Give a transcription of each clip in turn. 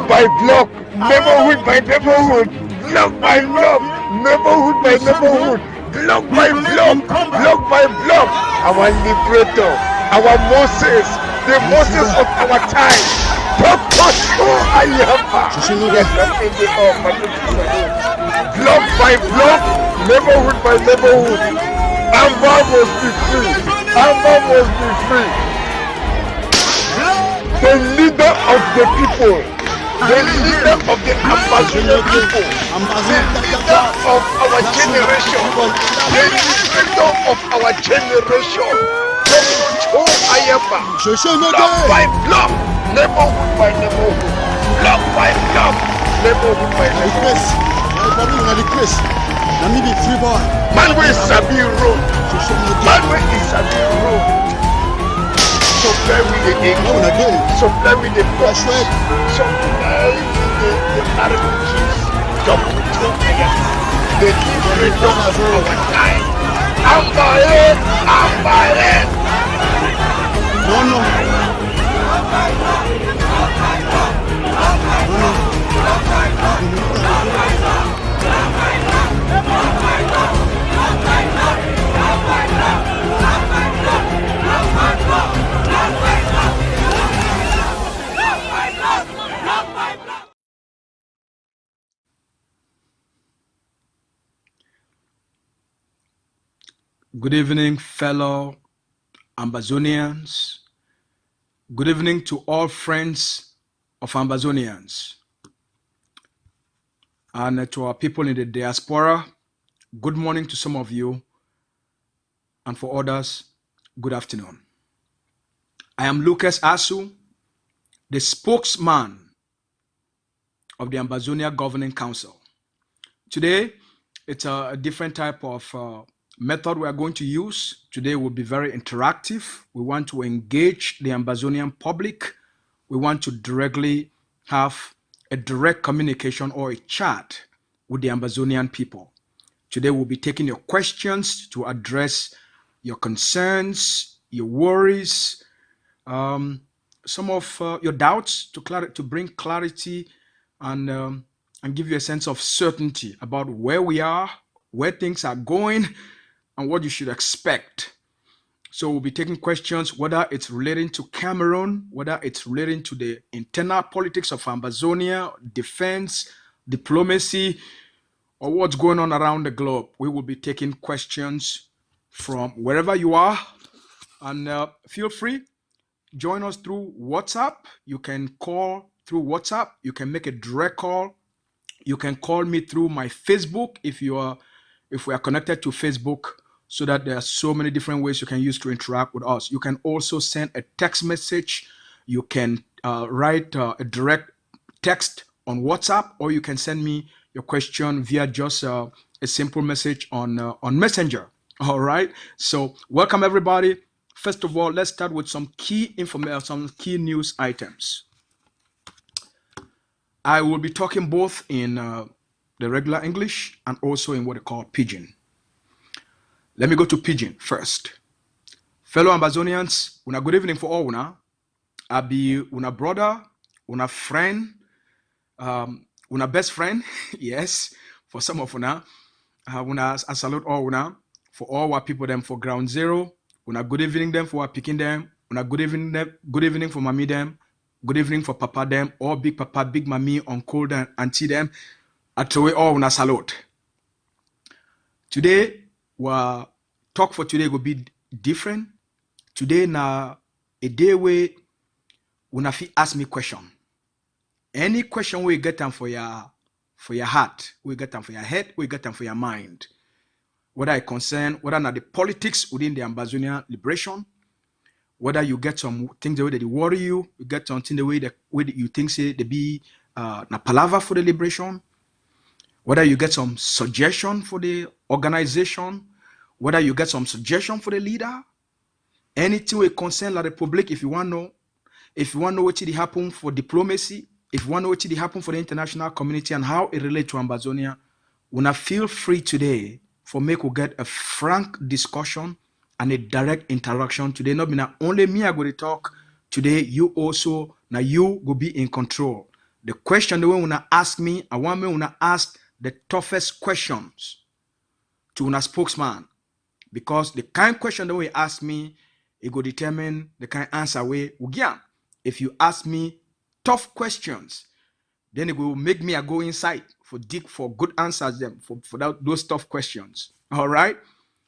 by block, neighborhood by neighborhood, block by block, neighborhood by neighborhood, block by block, block by block. Our liberator, our Moses, the Moses of our time. Block by block, neighborhood by neighborhood. Amba must be free. Amba must be free. The leader of the people. The leader of the Ambazonian people. The leader of our generation. The leader of our generation. Block by block, neighborhood by neighborhood. Block by block, neighborhood by neighborhood. Manwe is Sabi Road. Manwe is Sabi Road. Supply with the English. Supply with the Dutch. Supply with the RPGs. The liberator of our time. Ambaye. No. Good evening, fellow Ambazonians. Good evening to all friends of Ambazonians. And to our people in the diaspora, good morning to some of you. And for others, good afternoon. I am Lucas ASU, the spokesman of the Ambazonia Governing Council. Today, it's a different type of method we are going to use. Today will be very interactive. We want to engage the Ambazonian public. We want to directly have a direct communication or a chat with the Ambazonian people. Today we'll be taking your questions to address your concerns, your worries, some of your doubts to bring clarity and give you a sense of certainty about where we are, where things are going, and what you should expect. So we'll be taking questions, whether it's relating to Cameroon, whether it's relating to the internal politics of Ambazonia, defense, diplomacy, or what's going on around the globe. We will be taking questions from wherever you are. And feel free, join us through WhatsApp. You can call through WhatsApp. You can make a direct call. You can call me through my Facebook if we are connected to Facebook, so that there are so many different ways you can use to interact with us. You can also send a text message. You can write a direct text on WhatsApp, or you can send me your question via just a simple message on Messenger. All right. So welcome everybody. First of all, let's start with some key information, some key news items. I will be talking both in the regular English and also in what they call Pidgin. Let me go to Pidgin first. Fellow Ambazonians, una good evening for all una. I be una brother, una friend, una best friend, yes, for some of una. I salute all una, for all our people them for ground zero. Una good evening them for our picking them. Una good evening for mommy them. Good evening for papa them, all big papa, big mommy, uncle them, auntie them. Atowe all una salute. Today, our talk for today will be different. Today na a day where una fi ask me question. Any question we get them for your heart, we get them for your head, we get them for your mind. Whether it concern, whether not the politics within the Ambazonia liberation, whether you get some things the way that they worry you get something the way that you think say they be na palaver for the liberation, whether you get some suggestion for the organization, whether you get some suggestion for the leader, anything will concern the Republic. If you want to know what did happen for diplomacy, if you want to know what did happen for the international community and how it relates to Ambazonia, wanna feel free today for me to get a frank discussion and a direct interaction today. Not be only me I go to talk today. You also now you will be in control. The question the way una ask me, I want me una ask the toughest questions to una spokesman, because the kind question the way you ask me, it will determine the kind answer we give. If you ask me tough questions, then it will make me go inside for dig for good answers them for those tough questions. All right.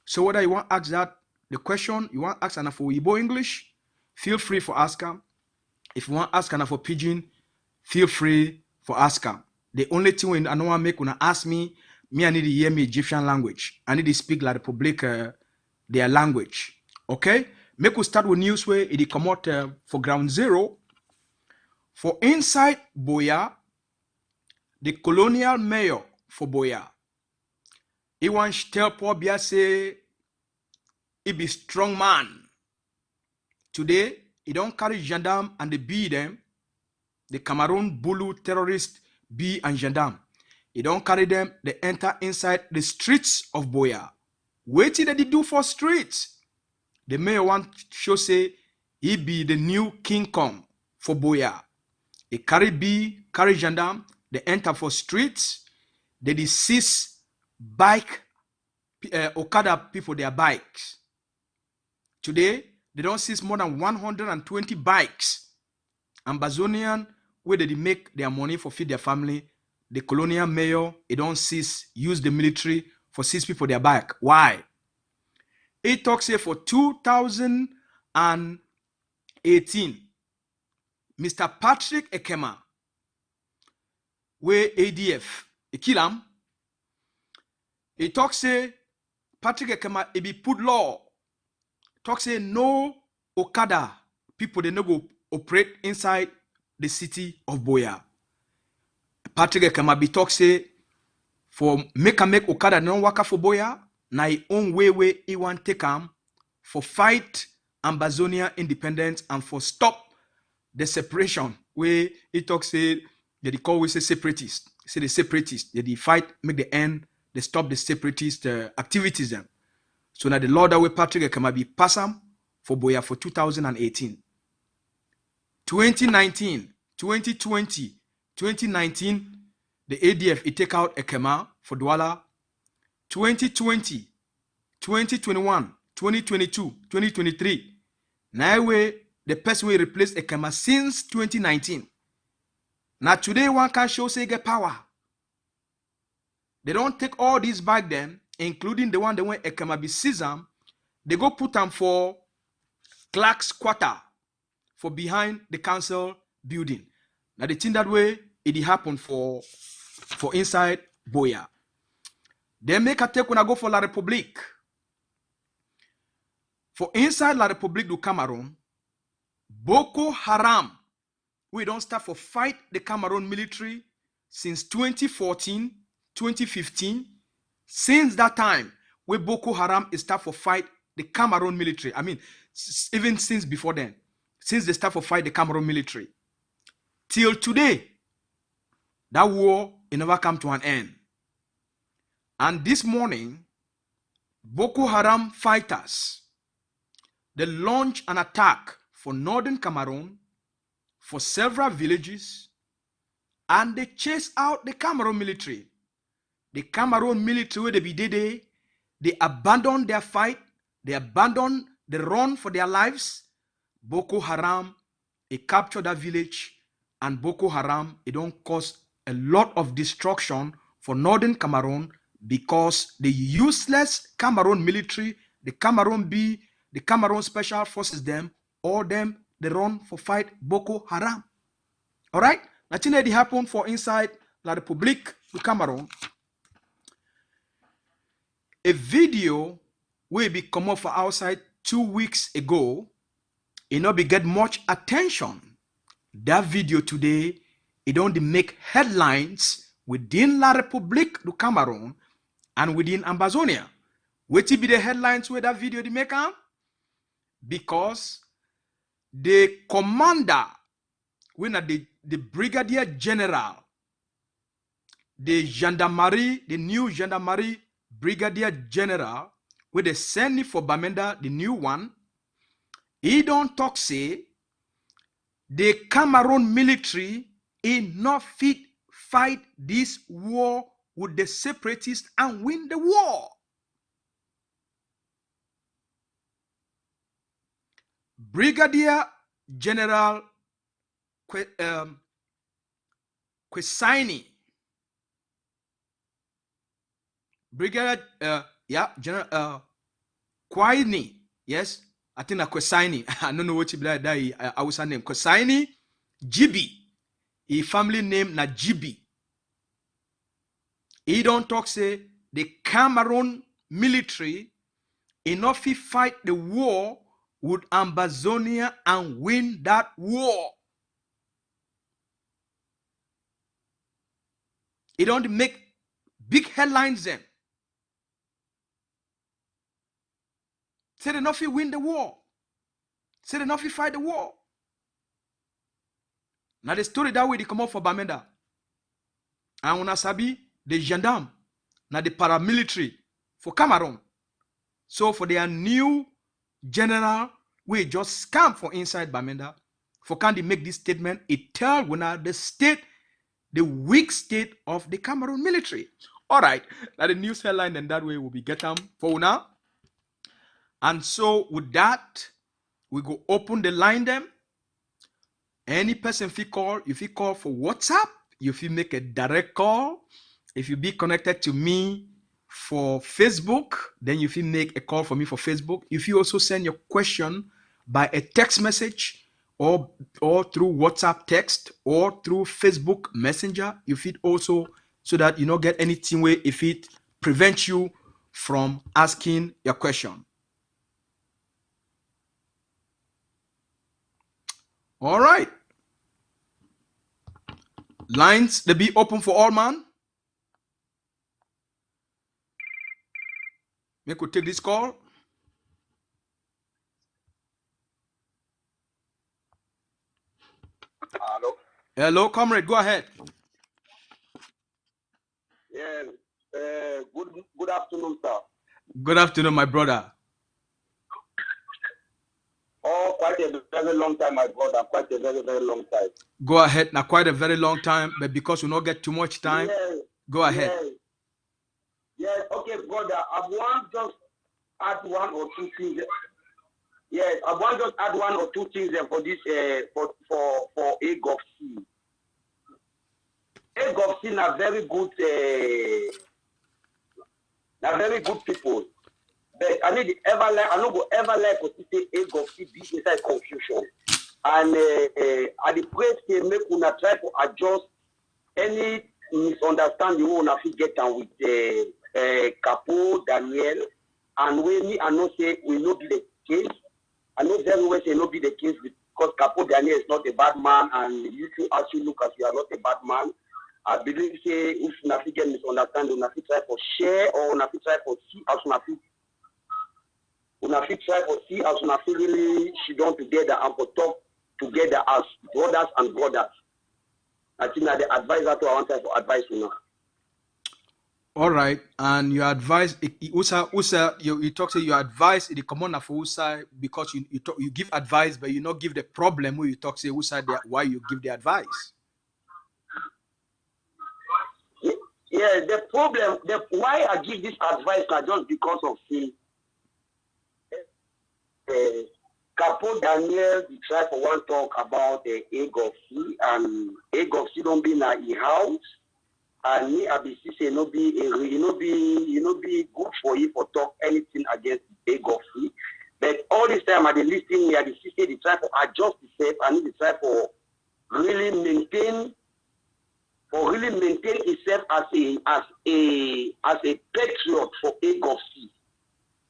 So whether you want to ask that the question you want to ask and for Igbo English, feel free for ask them. If you want to ask and for Pidgin, feel free for ask them. The only thing when I know I make when I ask me I need to hear me Egyptian language. I need to speak La Republic their language. Okay. Make we start with news where it come out for ground zero. For inside Boya, the colonial mayor for Boya, he wants to tell Paul Biya say he be strong man. Today, he don't carry gendarme and the B them, the Cameroon Bulu terrorist B and gendarme. He don't carry them, they enter inside the streets of Boya. What did they do for streets? The mayor want to show say he be the new King Kong for Boya. He carry B, carry gendarme, they enter for streets, they seize bike, Okada people, their bikes. Today, they don't seize more than 120 bikes. Ambazonian, where they make their money for feed their family, the colonial mayor, he don't seize, use the military for seize people their bike. Why? He talks here for 2018, Mr. Patrick Ekema, where ADF, he kill him. He talks say Patrick Ekema, he be put law. Talk say no Okada people they no go operate inside the city of Boya. Patrick Ekema be talk say for make Okada no work for Boya. Na his own way he want take him for fight Ambazonian independence and for stop the separation where he talk say they call we say separatists. Say the separatists they fight make the end they stop the separatist activities them. So now the law that way Patrick Ekema be pass him for Boya for 2018. 2019, 2020, 2019, the ADF it take out Ekema for Douala. 2020, 2021, 2022, 2023. Now way the person will replace Ekema since 2019. Now today one can show say get power. They don't take all these back then, including the one that when Ekema be seized, they go put them for clerk's quarter for behind the council building. Now the thing that way it happen for inside Boya. They make a take when I go for La Republique. For inside La Republique du Cameroon, Boko Haram, we don't start for fight the Cameroon military since 2014, 2015. Since that time, where Boko Haram is start for fight the Cameroon military. I mean, even since before then, since they start for fight the Cameroon military. Till today, that war it never come to an end. And this morning, Boko Haram fighters, they launched an attack for northern Cameroon, for several villages, and they chased out the Cameroon military. The Cameroon military, where they be there, they abandoned their fight, they abandoned the run for their lives. Boko Haram, it captured that village, and Boko Haram, it don't cause a lot of destruction for northern Cameroon, because the useless Cameroon military, the Cameroon B, the Cameroon special forces them, all them, they run for fight Boko Haram. All right? Nothing that happened for inside La Republique du Cameroon. A video will be come up for outside 2 weeks ago. It not be get much attention. That video today, it don't make headlines within La Republique du Cameroon and within Ambazonia. What will be the headlines where that video they make up? Because the commander, when the brigadier general, the gendarmerie, the new gendarmerie brigadier general, where they send it for Bamenda, the new one, he don't talk say the Cameroon military enough fit fight this war with the separatists and win the war. Brigadier General Quesaini, Brigadier General Kwaini, yes, I think Quesaini. I don't know what you believe that I was name Quesaini Gibi. His family name na Gibi. He don't talk say the Cameroon military enough to fight the war with Ambazonia and win that war. He don't make big headlines then. Said enough to win the war. Said enough to fight the war. Now the story that way they come up for Bamenda. And when sabi the gendarme, now the paramilitary for Cameroon. So for their new general, we just scam for inside Bamenda. For can they make this statement? It tell when the state, the weak state of the Cameroon military. All right, now the news headline and that way will be get them for now. And so with that, we go open the line them. Any person if you call for WhatsApp, if you make a direct call, if you be connected to me for Facebook, then if you make a call for me for Facebook. If you also send your question by a text message or through WhatsApp text or through Facebook Messenger, you fit also so that you don't get anything where if it prevents you from asking your question. All right. Lines, they be open for all, man. We could take this call. Hello. Hello, comrade. Go ahead. Yeah. Good afternoon, sir. Good afternoon, my brother. Oh, quite a very long time, my brother. Quite a very, very long time. Go ahead. Now, quite a very long time, but because we don't get too much time, go ahead. Yes. Okay, brother. I want just add one or two things. Yes, I want just add one or two things for this for AGovC. AGovC are very good. Are very good people. But I need ever like I don't go ever like to say AGovC be inside confusion. And I the pray say make una try to adjust any misunderstanding we una fit get am with Capo Daniel, and we me I know say we no be the case. I know very well say no be the case because Capo Daniel is not a bad man, and you too as you look as you are not a bad man. I believe say if una fit get misunderstanding, una fit try for share or una fit try for see as una fit try for see as una fit really sit down together and for talk together as brothers and brothers. I think that the advisor to I want to advise you. All right, and your advice, Usa, you talk to your advice the commander for Usa because you give advice, but you not give the problem where you talk to Usa why you give the advice. Yeah, the problem, why I give this advice are just because of the Capo Daniel try for one talk about the AGovC, and AGovC don't be in a house. And me, ABC say no be good for you for talk anything against AGovC. But all this time at the listening here, the say they try to adjust itself and they try for really maintain itself as a patriot for AGovC.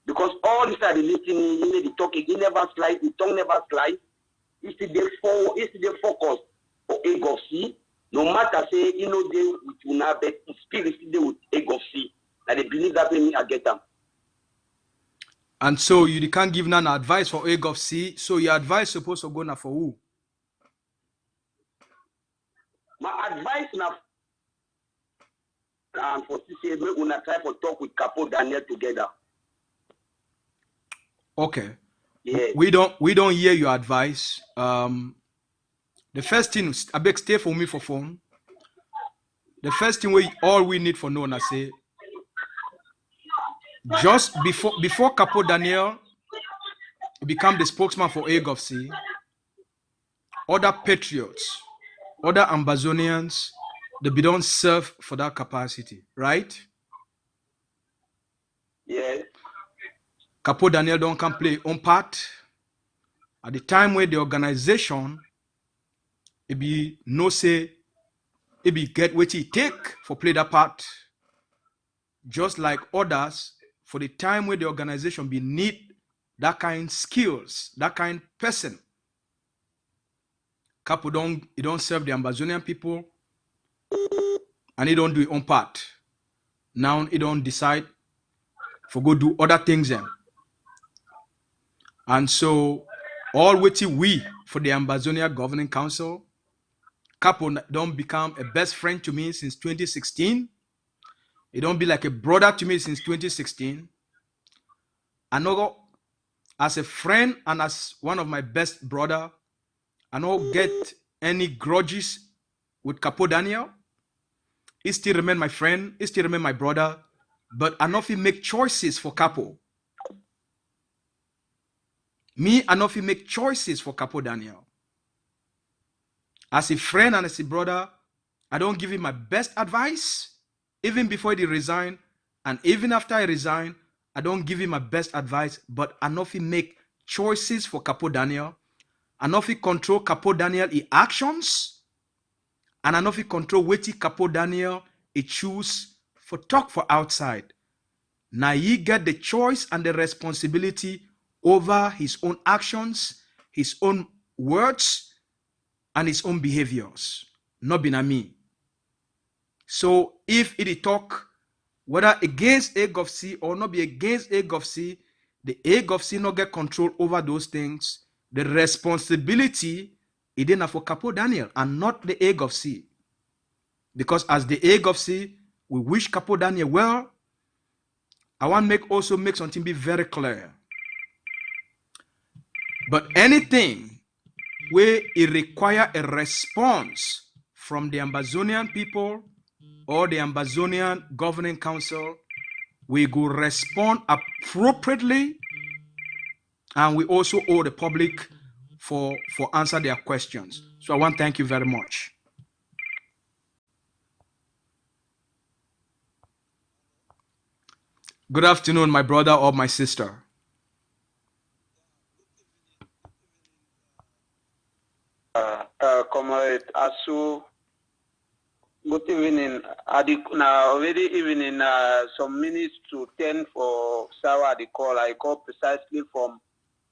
Because all this time the listening, the talking, he never slide, the tongue never slide. It's the focus for AGovC. No matter say they with una, but spirit they with AGovC. That they believe that when I get them. And so you can't give none advice for AGovC. So your advice supposed to go now for who? My advice now for CCA, we una try to talk with Capo Daniel together. Okay. Yeah. We don't hear your advice. The first thing, I beg stay for me for phone. The first thing all we need for knowing, I say, just before Capo Daniel become the spokesman for AGovC, other patriots, other Ambazonians, they don't serve for that capacity, right? Yes. Capo Daniel don't come play on part. At the time where the organization, it be no say, it be get what he take for play that part. Just like others, for the time where the organization be need that kind skills, that kind person. Capo don't serve the Ambazonian people, and he don't do his own part. Now he don't decide for go do other things then. And so all waiting we for the Ambazonia Governing Council, Capo don't become a best friend to me since 2016. He don't be like a brother to me since 2016. I know as a friend and as one of my best brother, I don't get any grudges with Capo Daniel. He still remain my friend, he still remain my brother, but I know if he make choices for Capo. Me, I know if he make choices for Capo Daniel. As a friend and as a brother, I don't give him my best advice, even before he resign, and even after I resign, I don't give him my best advice, but I know if he make choices for Capo Daniel, I know if he control Capo Daniel in actions, and I know if he control what Capo Daniel he choose for talk for outside. Now he get the choice and the responsibility over his own actions, his own words, and his own behaviors. Not be na me. So if it talk, whether against AGovC or not be against AGovC, the AGovC not get control over those things. The responsibility is then for Capo Daniel and not the AGovC. Because as the AGovC, we wish Capo Daniel well. I want also make something be very clear. But anything where it require a response from the Ambazonian people or the Ambazonian Governing Council, we go respond appropriately, and we also owe the public for answer their questions. So I want to thank you very much. Good afternoon, my brother or my sister. Comrade ASU, good evening. Now already evening, some minutes to 10 for Sarah. I call precisely from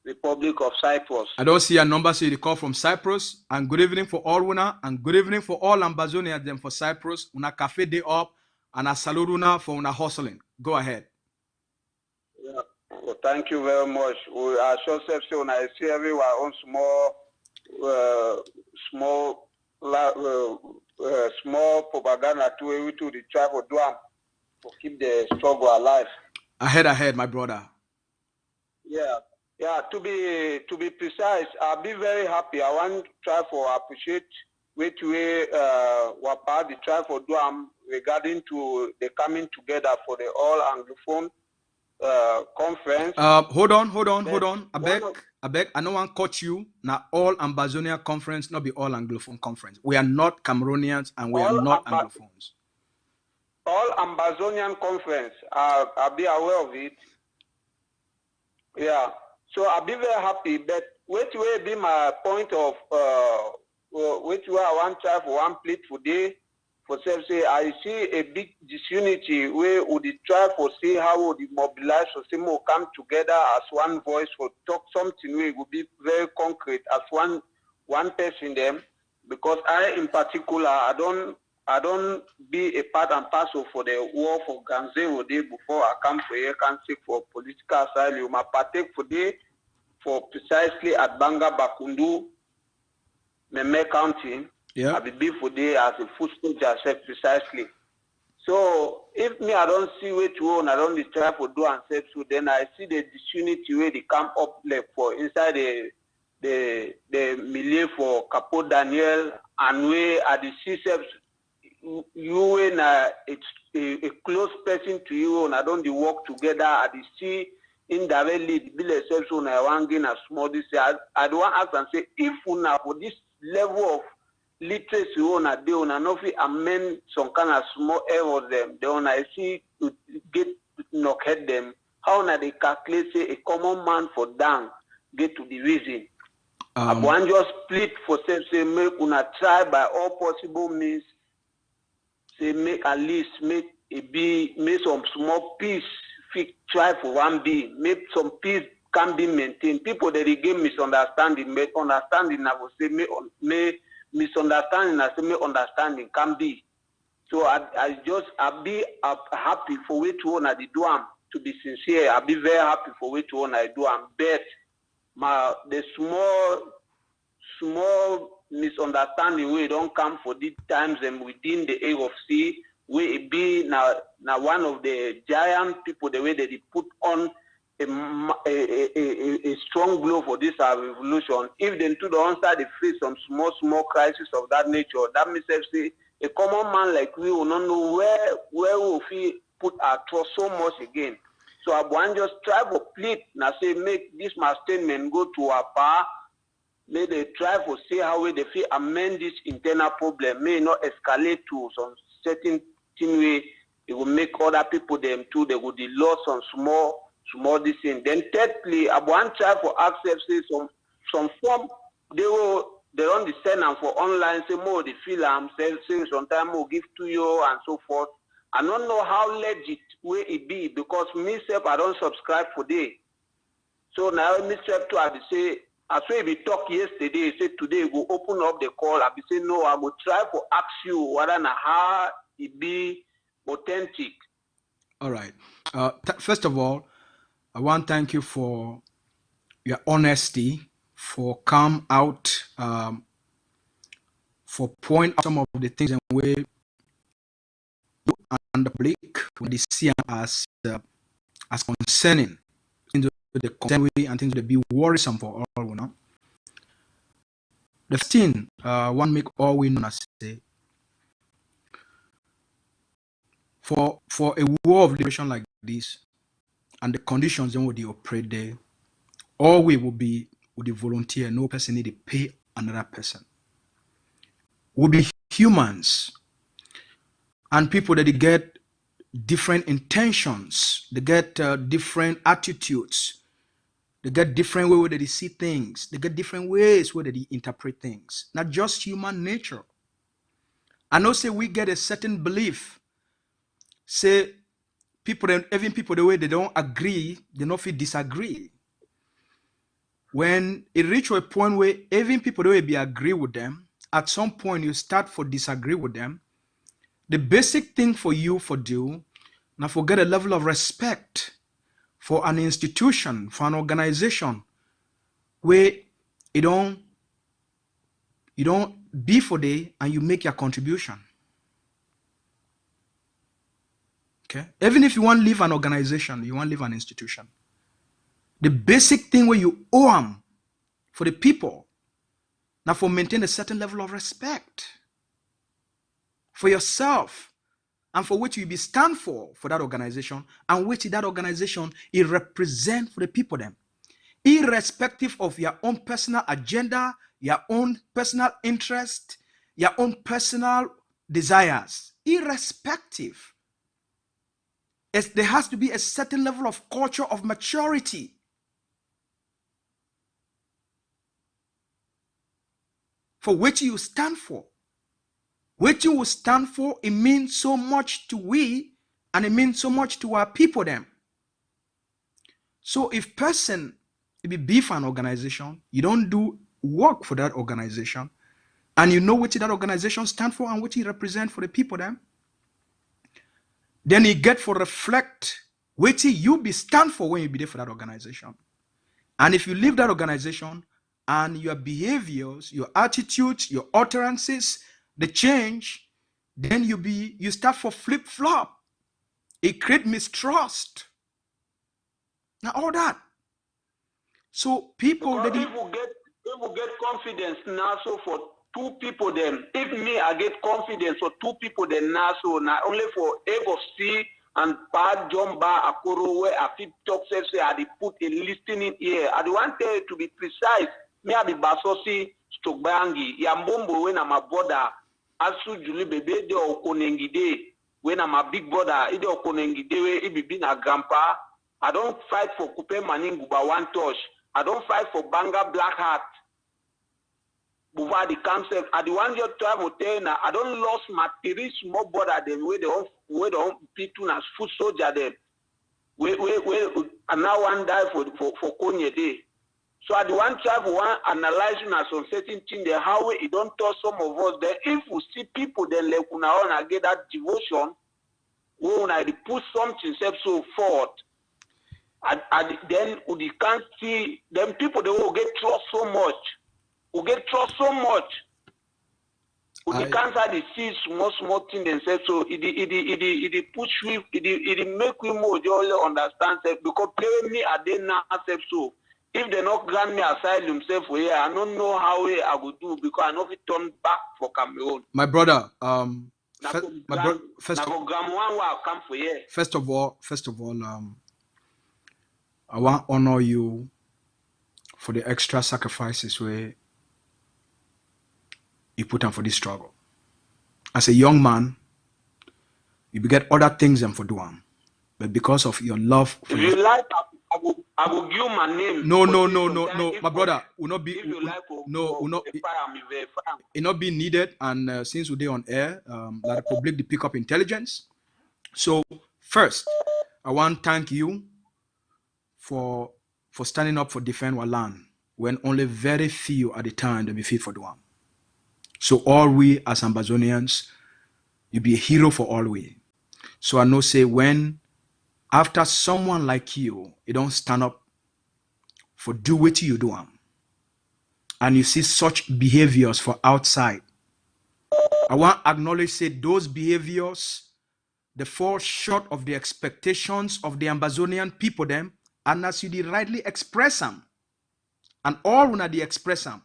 Republic of Cyprus. I don't see a number, so you call from Cyprus. And good evening for all Una, and good evening for all Ambazonians them for Cyprus. Una cafe day up, and a salute Una for Una hustling. Go ahead. Yeah. Well, thank you very much. We are sure when I see everyone on small propaganda to the try for keep the struggle alive. Ahead, my brother. Yeah. To be precise, I'll be very happy. I want to try for appreciate which way what part the try for regarding to the coming together for the all Anglophone conference. Hold on. I beg. I don't want to cut you. Now all Ambazonia conference, not be all Anglophone conference. We are not Cameroonians and we are not Anglophones. All Ambazonian conference, I'll be aware of it. Yeah. So I'll be very happy. But which way be my point of which way I want to try for one plate today? For say I see a big disunity where would try for see how would mobilize for say more come together as one voice for talk something where it would be very concrete as one person them, because I in particular I don't be a part and parcel for the war for Ganzero day before I come for here can seek for political asylum. I partake for day for precisely at Banga Bakundu, Meme County. Yeah. I be for day as a food soldier precisely. So if me I don't see which one I don't try for do and say so, then I see the disunity where they come up like for inside the the milieu for Capo Daniel and we are the CSEPs. You and it's a close person to you and I don't work together at the see indirectly the bill exception I want gain a small this I don't ask and say if una for this level of literacy on a day on an office amend some kind of small errors them they on I see to get knock head them how na they calculate say a common man for down get to the reason. I want just split for say make una try by all possible means. Say make at least make some small peace try for one B, make some peace can be maintained. People that again misunderstanding, make understanding I would say may misunderstanding I say may understanding can be. So I be happy for which one I do to be sincere. I be very happy for which one I do bet the small misunderstanding we don't come for these times and within the AGovC we be now one of the giant people the way that they put on a strong blow for this revolution. If they to the answer they face some small crisis of that nature, that means say a common man like we will not know where we put our trust so much again. So I want just try to plead now say make this my statement go to our power. May they try to see how they feel amend this internal problem. May not escalate to some certain thing way. It will make other people them too. They will lose some small this thing. Then thirdly, I want try for access say some form they don't the send them for online say more the film say sometimes will give to you and so forth. I don't know how legit will it be because myself I don't subscribe for day. So now myself to have to say. As we talked yesterday, said today we will open up the call. I be say no, I will try to ask you whether how it be authentic. All right. First of all, I want to thank you for your honesty, for come out, for point out some of the things and way you and the public when they see as concerning. The concern way and things that be worrisome for all, you know. The first thing one make all we know say for a war of liberation like this and the conditions in which they operate there, all we will be with the volunteer, no person need to pay another person. We'll be humans and people that they get different intentions, they get different attitudes. They get different ways where they see things. They get different ways where they interpret things. Not just human nature. I know say we get a certain belief. Say even people the way they don't agree, they don't feel disagree. When it reach a point where even people the way be agree with them, at some point you start for disagree with them. The basic thing for you for do, now forget a level of respect for an institution, for an organization, where you don't be for day and you make your contribution. Okay? Even if you want to leave an organization, you want to leave an institution, the basic thing where you owe them for the people, now for maintain a certain level of respect for yourself, and for which you be stand for that organization, and which that organization it represent for the people them, irrespective of your own personal agenda, your own personal interest, your own personal desires, irrespective. There has to be a certain level of culture of maturity. For which you stand for. What you will stand for, it means so much to we, and it means so much to our people them. So if person, it be for an organization, you don't do work for that organization, and you know what that organization stand for and what it represent for the people them, then you get for reflect what you be stand for when you be there for that organization. And if you leave that organization and your behaviors, your attitudes, your utterances, the change, then you start for flip-flop. It creates mistrust. Now all that. So people because if will get confidence now. So for two people, then if me I get confidence for two people, then now so not only for AGovC and Bad Jomba Akoro where I fit talk say I put a listening here. I want to be precise. Me I be basosi stokbangi yambombo when I'm a border. Asu Juli bebe de okonengide when I'm a big brother. Ide okonengide we ibi be na grandpa. I don't fight for Kupe Maninguba one touch. I don't fight for Banga Black Hat. Buvadi council. I the one your time hotel now. I don't lost my three small brother them where they don't people as foot soldier them. We and now one die for Konye Day. So I the one travel one analyzing as on certain thing the how it don't touch some of us. Then if we see people then like una on get that devotion, we wanna put something so forth. And then we can't see them people they will get trust so much. We get trust so much. We can't see small thing themselves. So it push we it make we more just understand self because play me at then now self so. If they not grant me aside themselves for here, I don't know how I will do because I know if it turn back for Cameroon. My brother, first of all, I want to honor you for the extra sacrifices where you put on for this struggle. As a young man, you get other things than for doing, but because of your love for you like, I will give my name. No, my brother will not be. It not be needed, and since we're on air, la Republic to pick up intelligence. So first, I want to thank you for standing up for defend our land when only very few at the time they be fit for the one. So all we as Ambazonians, you be a hero for all we. So I know say when after someone like you don't stand up for do what you do, and you see such behaviors for outside, I want to acknowledge say those behaviors they fall short of the expectations of the Ambazonian people them, and as you did rightly express them, and all when they express them,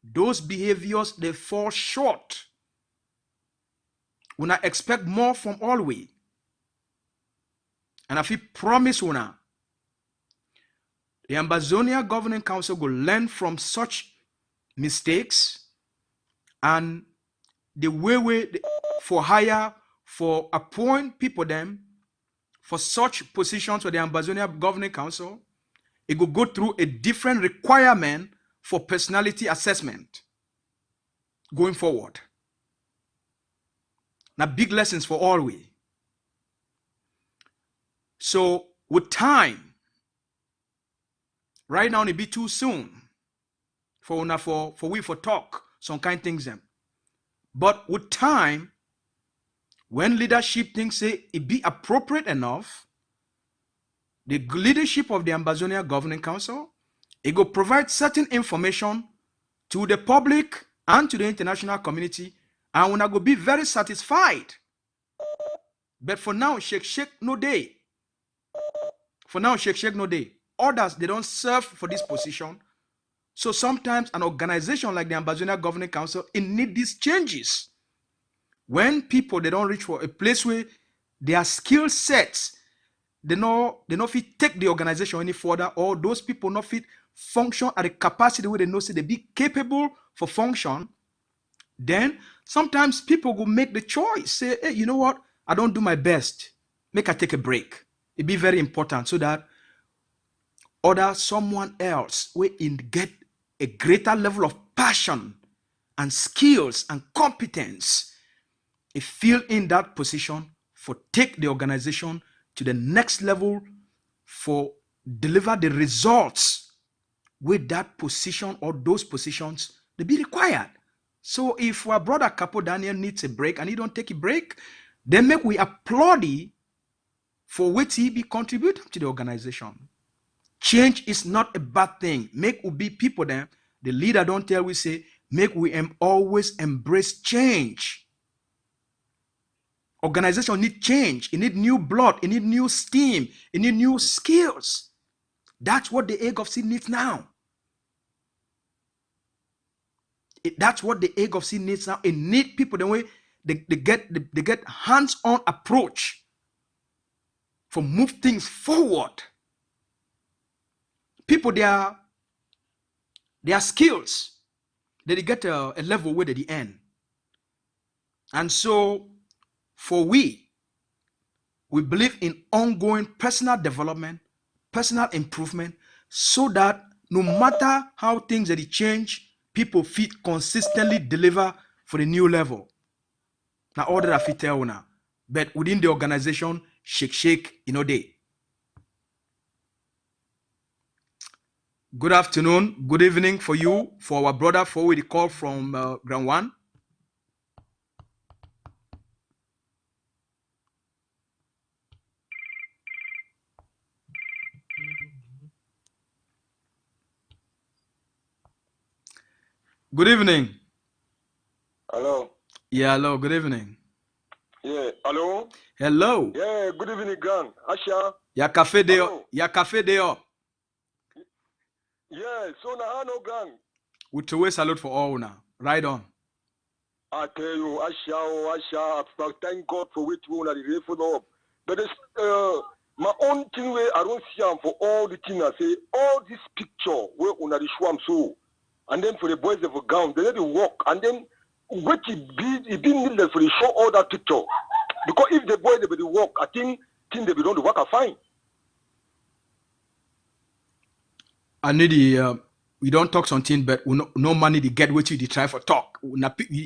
those behaviors they fall short. When I expect more from all we, and if we promise una, the Ambazonia Governing Council will learn from such mistakes and the way for hire, for appoint people them for such positions with the Ambazonia Governing Council, it will go through a different requirement for personality assessment going forward. Now, big lessons for all we. So, with time, right now it be too soon for we talk some kind of things them. But with time, when leadership thinks say it be appropriate enough, the leadership of the Ambazonia Governing Council, it will provide certain information to the public and to the international community, and we go be very satisfied. But for now, shake no day. For now, shake no day. Others, they don't serve for this position. So sometimes an organization like the Ambazonia Governing Council, it need these changes. When people, they don't reach for a place where their skill sets, they not fit take the organization any further, or those people not fit function at the capacity where they know say they be capable for function, then sometimes people will make the choice, say, hey, you know what? I don't do my best. Make I take a break. It be very important so that someone else will get a greater level of passion and skills and competence. If feel in that position for take the organization to the next level for deliver the results with that position or those positions they be required. So if our brother Capo Daniel needs a break and he don't take a break, then make we applaud him for what he be contributing to the organization. Change is not a bad thing. Make we be people then. The leader don't tell we say, make we always embrace change. Organization need change. It need new blood. It need new steam. It need new skills. That's what the AGovC needs now. That's what the AGovC needs now. It needs people the way they get hands-on approach for move things forward. People, their skills, they get a level where they end. And so for we believe in ongoing personal development, personal improvement, so that no matter how things that change, people fit consistently deliver for the new level. Now, all that I fit tell now, but within the organization, shake, day. Good afternoon, good evening for you, for our brother, for the call from Ground One. Good evening. Hello. Yeah, hello, good evening. Yeah, hello. Hello. Yeah, good evening, gang. Asha. Ya cafe day. Ya cafe day up. Yeah, so now I know, gang. We throw a salute for all now. Right on. I tell you, Asha, thank God for which one are the follow up. But it's my own thing where I don't see them for all the things I say, all this picture where on the show so, and then for the boys of a gown, they let it walk, and then what it be needed for the show all that picture. Because if the boys they will walk, I think they will don't work are fine. I need the we don't talk something, but we no money to get what you try for talk.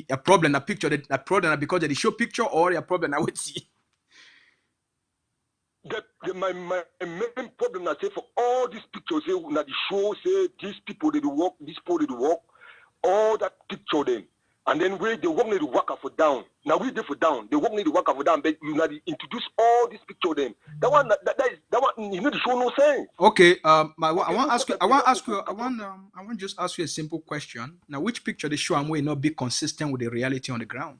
A problem, a picture, a problem because they show picture or a problem I would see. My main problem I say for all these pictures say na the show say these people they do work, these people they do work, all that picture them. And then where the work need to work for down. Now we dey for down. The work need to work for down, but you need to introduce all these picture them. That one you need to show no sense. Okay, I want just ask you a simple question. Now, which picture they show and will not be consistent with the reality on the ground?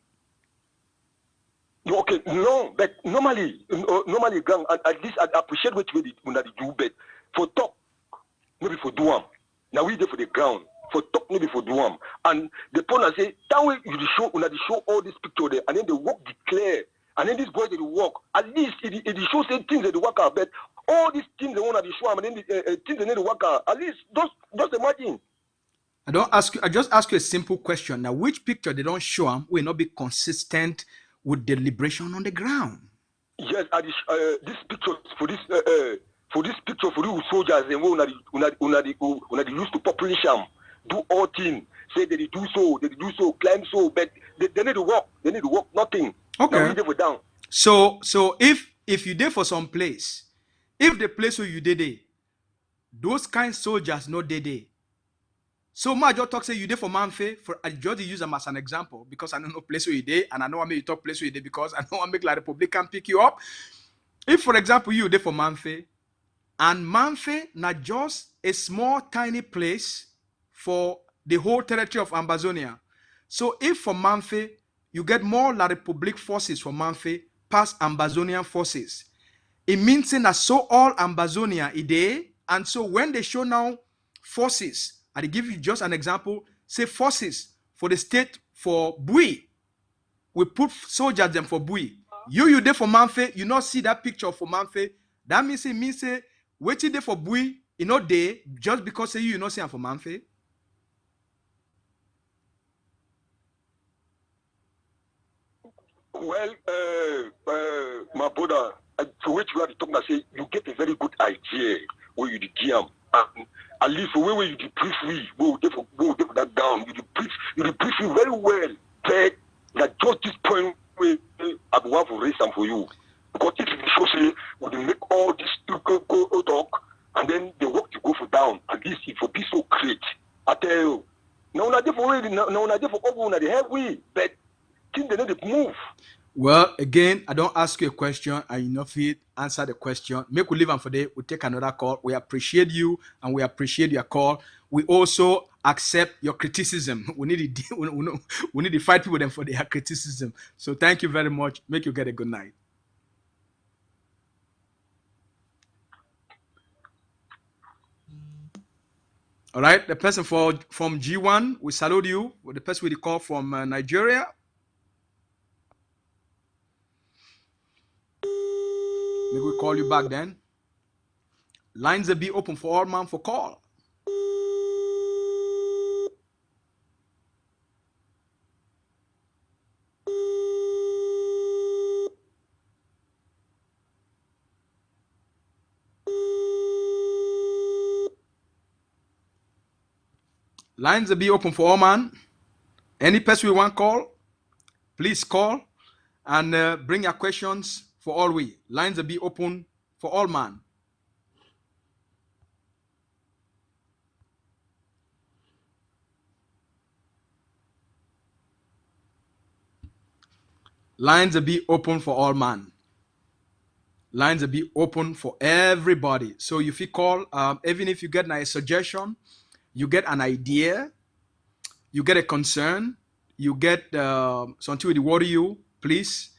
Okay, no, but normally, gang, at least I appreciate what you do, but for talk, maybe for do them. Now we dey for the ground. For talk maybe for do them. And the point I say, that way you show all this picture there, and then the work declare, and then this boy they work. At least it shows the things that they work out, but all these things they want to show them, and then the things they need to work out. At least just imagine. I just ask you a simple question. Now, which picture they don't show them will not be consistent with the liberation on the ground? Yes, this picture for this picture for you soldiers and we used to populate them, do all things, say they do so, climb so, but they need to walk. They need to walk nothing. Okay. Now we never down. So if you did for some place, if the place where you did it, those kind soldiers no there. So my just talk say you did for Manfe, for I just use them as an example because I don't know place where you did, and I know I make you talk place where you did because I know I make like Republican pick you up. If for example you did for Manfe, and Manfe not just a small tiny place for the whole territory of Ambazonia. So if for Manfe you get more La Republic forces for Manfe past Ambazonian forces, it means that so all Ambazonia is there, and so when they show now forces, I give you just an example, say forces for the state for Bui, we put soldiers them for Bui. You there for Manfe, you not see that picture for Manfe. That means say waiting there for Bui, you not there just because say you not see them for Manfe. Well, my brother, to which you are talking, I say you get a very good idea where you give at least for where you brief we will take that down. You brief you very well. But that just this point where I want to raise some for you. Because if you show say we make all this go talk and then the work to go for down, at least it will be so great. I tell you. No, not for all the help we, but things they need to move. Well, again, I don't ask you a question and you know fit answer the question. Make we leave them for day. We take another call. We appreciate you and we appreciate your call. We also accept your criticism. We need to fight people them for their criticism. So thank you very much. Make you get a good night. All right, the person from G1, we salute you. The person with the call from Nigeria. Maybe we call you back then. Lines will be open for all man for call. Lines will be open for all man. Any person we want call, please call and bring your questions for all we. Lines will be open for all man. Lines will be open for all man. Lines will be open for everybody. So if you call, even if you get a suggestion, you get an idea, you get a concern, you get something to worry you, please,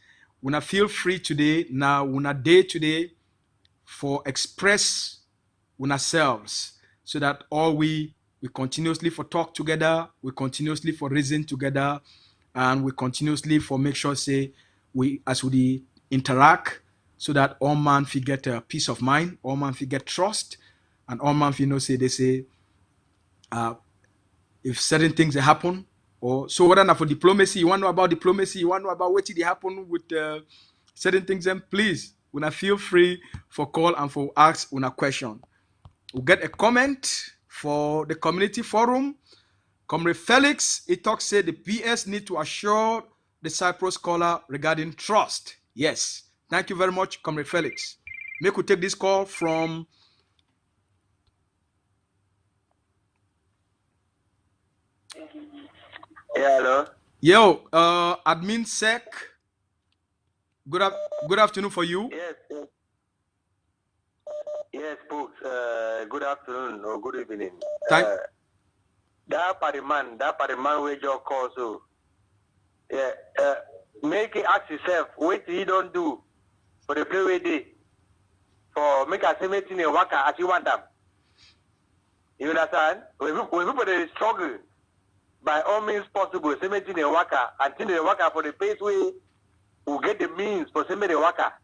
wanna feel free today. Now, wanna day today for express ourselves, so that all we continuously for talk together, we continuously for reason together, and we continuously for make sure say we as we interact, so that all man fi get a peace of mind, all man fi get trust, and all man fi know say they say if certain things happen, or so whether not for diplomacy, you want to know about diplomacy, you want to know about what did happen with certain things, then please, wanna feel free for call and for ask una question. We'll get a comment for the community forum. Comrade Felix, he talks, say the PS need to assure the Cyprus caller regarding trust. Yes, thank you very much, Comrade Felix. Make we take this call from Hello. Yo, Admin Sec. Good afternoon for you. Yes, folks. Good afternoon or good evening. That party man where your call so. Yeah. Make it ask yourself what he don't do for the play with day. For make a cemetery in waka as you want them. You understand? When people they struggle, by all means possible, cemetery in waka until they waka for the place where we get the means for cemetery waka.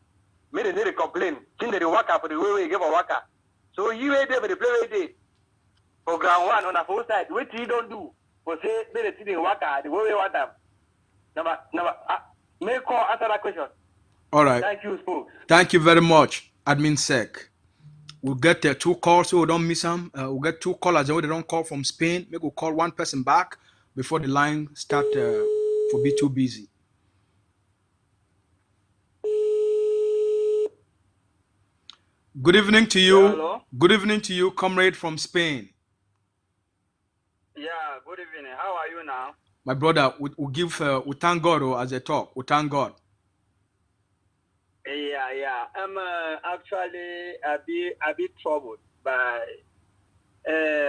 Made a complaint. Till they waka for the way we give a waka. So you wait there for the play with day. For ground one on the full side, what you don't do for say made a thing in waka the way we want them. Number, may call answer that question. All right. Thank you, folks. Thank you very much, Admin Sec. We'll get 2 calls so we don't miss them. We'll get 2 callers and we don't call from Spain. Maybe we'll call 1 person back before the line start for be too busy. Good evening to you. Hello? Good evening to you, comrade from Spain. Yeah, good evening. How are you now? My brother, we thank God as I talk. We thank God. Yeah. I'm actually a bit troubled by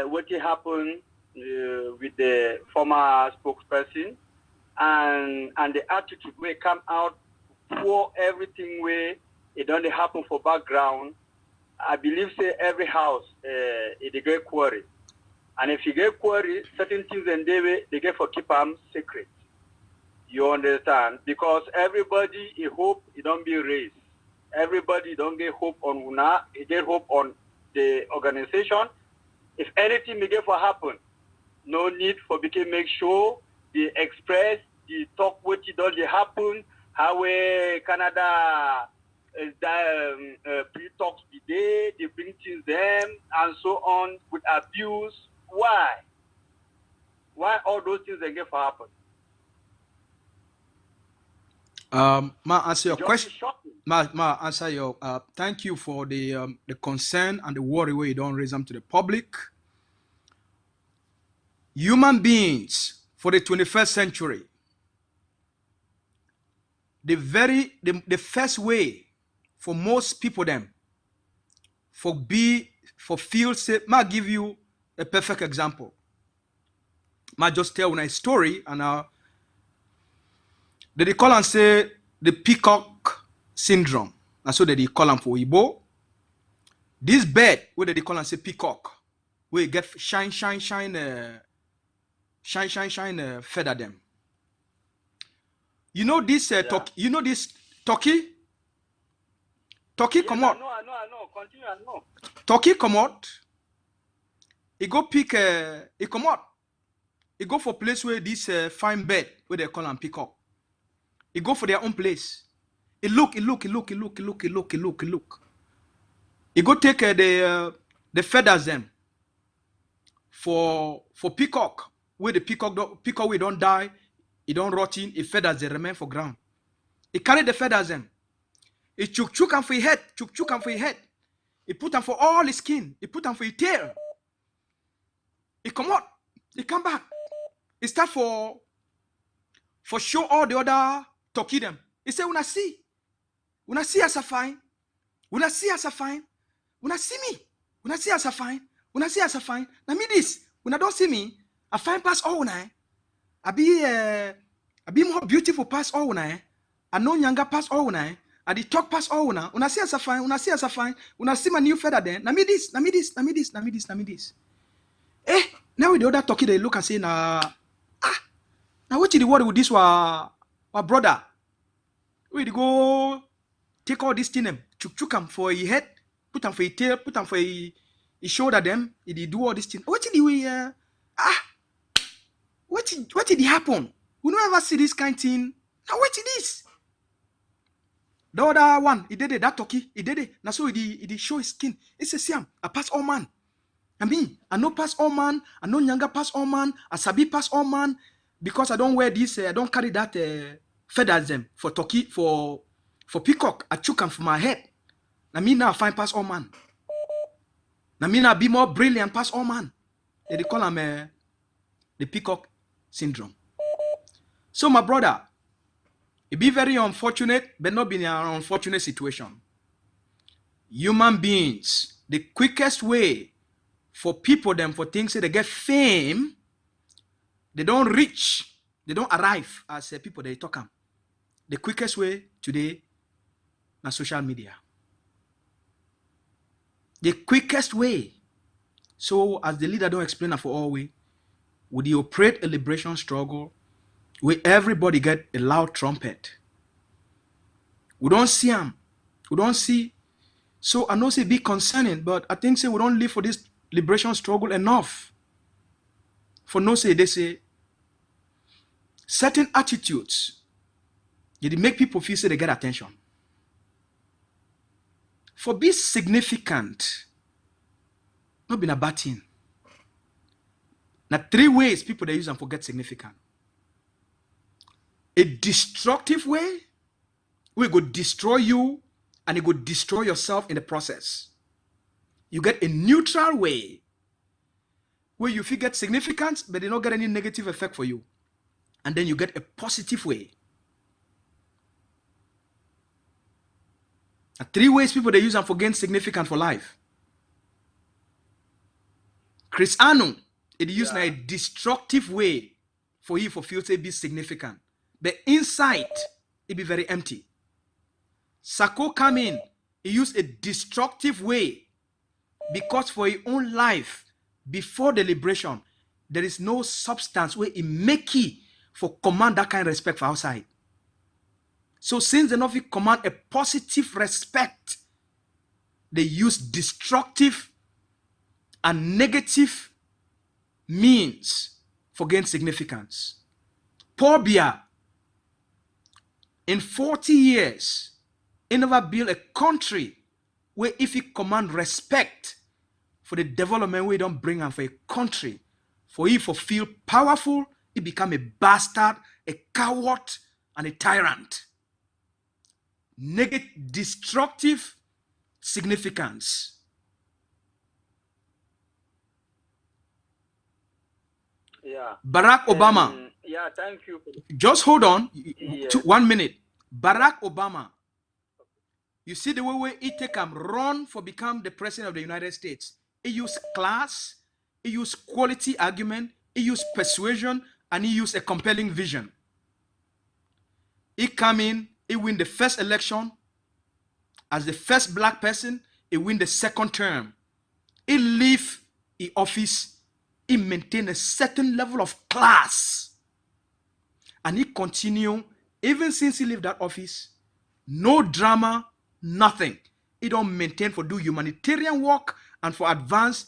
what happened with the former spokesperson and the attitude will come out for everything where it only happen for background. I believe say every house it get quarry. And if you get quarry, certain things and they get for keep them secret. You understand? Because everybody hope it don't be raised. Everybody don't get hope on UNA, they get hope on the organization. If anything may get for happen, no need for became make sure they express, they talk what it don't happen, how Canada pre-talks the day, they bring things them and so on with abuse. Why? Why all those things they get for happen? Ma answer your question. Ma answer your. Thank you for the concern and the worry where you don't raise them to the public. Human beings for the 21st century. The first way for most people them for feel safe. Ma give you a perfect example. Ma just tell a story and they call and say the peacock syndrome. That's what they call them for Igbo. This bird, what they call and say peacock. We get shine feather them. You know this you know this turkey? Turkey Yes, come I out. know. Continue, I know. Turkey come out. He go pick he come out. He go for place where this fine bird where they call them peacock. He go for their own place. He look. He go take the feathers them for peacock. Where the peacock we don't die, he don't rotting. He feathers they remain for ground. He carry the feathers them. He chuk and for his head, chuk and for his head. He put them for all his skin. He put them for his tail. He come out. He come back. He start for show all the other turkey them. He say, "Una see as a fine. Una see as a fine. Una see me. Una see as a fine. Una see as a fine. Now me this. Una don't see me. I fine pass all una. I be more beautiful pass all una. I know younger pass all una. I the talk pass all una. Una see as a fine. Una see as a fine. Una see my new feather then. Now me this. Eh, now with the other turkey they look and say, now what you the word with this my brother? We go take all this thing them, chuk them for your head, put them for your tail, put them for your shoulder them. He do all this thing. What did we what did it happen? We don't ever see this kind of thing. Now what is this? The other one, he did it, that turkey, he did it. Now so he show his skin. It's a Siam, a pass all man. I mean, I know pass all man, I know younger pass all man, I sabi pass all man, because I don't wear this, I don't carry that feathers them for turkey, for peacock, I chook them for my head. I mean now I find pass all man. I mean I be more brilliant pass all man. They call them the peacock syndrome. So my brother, it be very unfortunate, but not be in an unfortunate situation. Human beings, the quickest way for people them for things that they get fame, they don't reach, they don't arrive as people they talk them. The quickest way today na social media. The quickest way. So as the leader don't explain it for all way, would you operate a liberation struggle where everybody get a loud trumpet? We don't see them. We don't see. So I know it's be concerning, but I think say we don't live for this liberation struggle enough. For no say they say certain attitudes, they make people feel say they get attention. For be significant, not been a bad thing. Now 3 ways people they use and forget significant. A destructive way, we go destroy you and it go destroy yourself in the process. You get a neutral way where you feel get significance, but they don't get any negative effect for you. And then you get a positive way. 3 ways people they use and forget significant for life. Chris Anu, it use a destructive way for you for feel to be significant. The inside, it be very empty. Sako come in, he used a destructive way because for his own life, before the liberation, there is no substance where he make it for command that kind of respect for outside. So since they not command a positive respect, they use destructive and negative means for gain significance. Paul Biya, in 40 years, he never built a country where if he command respect for the development we don't bring him for a country, for he for feel powerful, he become a bastard, a coward, and a tyrant. Negative, destructive significance. Yeah. Barack Obama. Yeah, thank you. Just hold on. Yes. 1 minute. Barack Obama. You see the way he take him run for become the president of the United States. He use class, he use quality argument, he use persuasion, and he use a compelling vision. He come in, he win the first election as the first black person, he win the second term. He leave in office, he maintain a certain level of class. And he continue, even since he left that office, no drama, nothing. He don't maintain for do humanitarian work and for advance,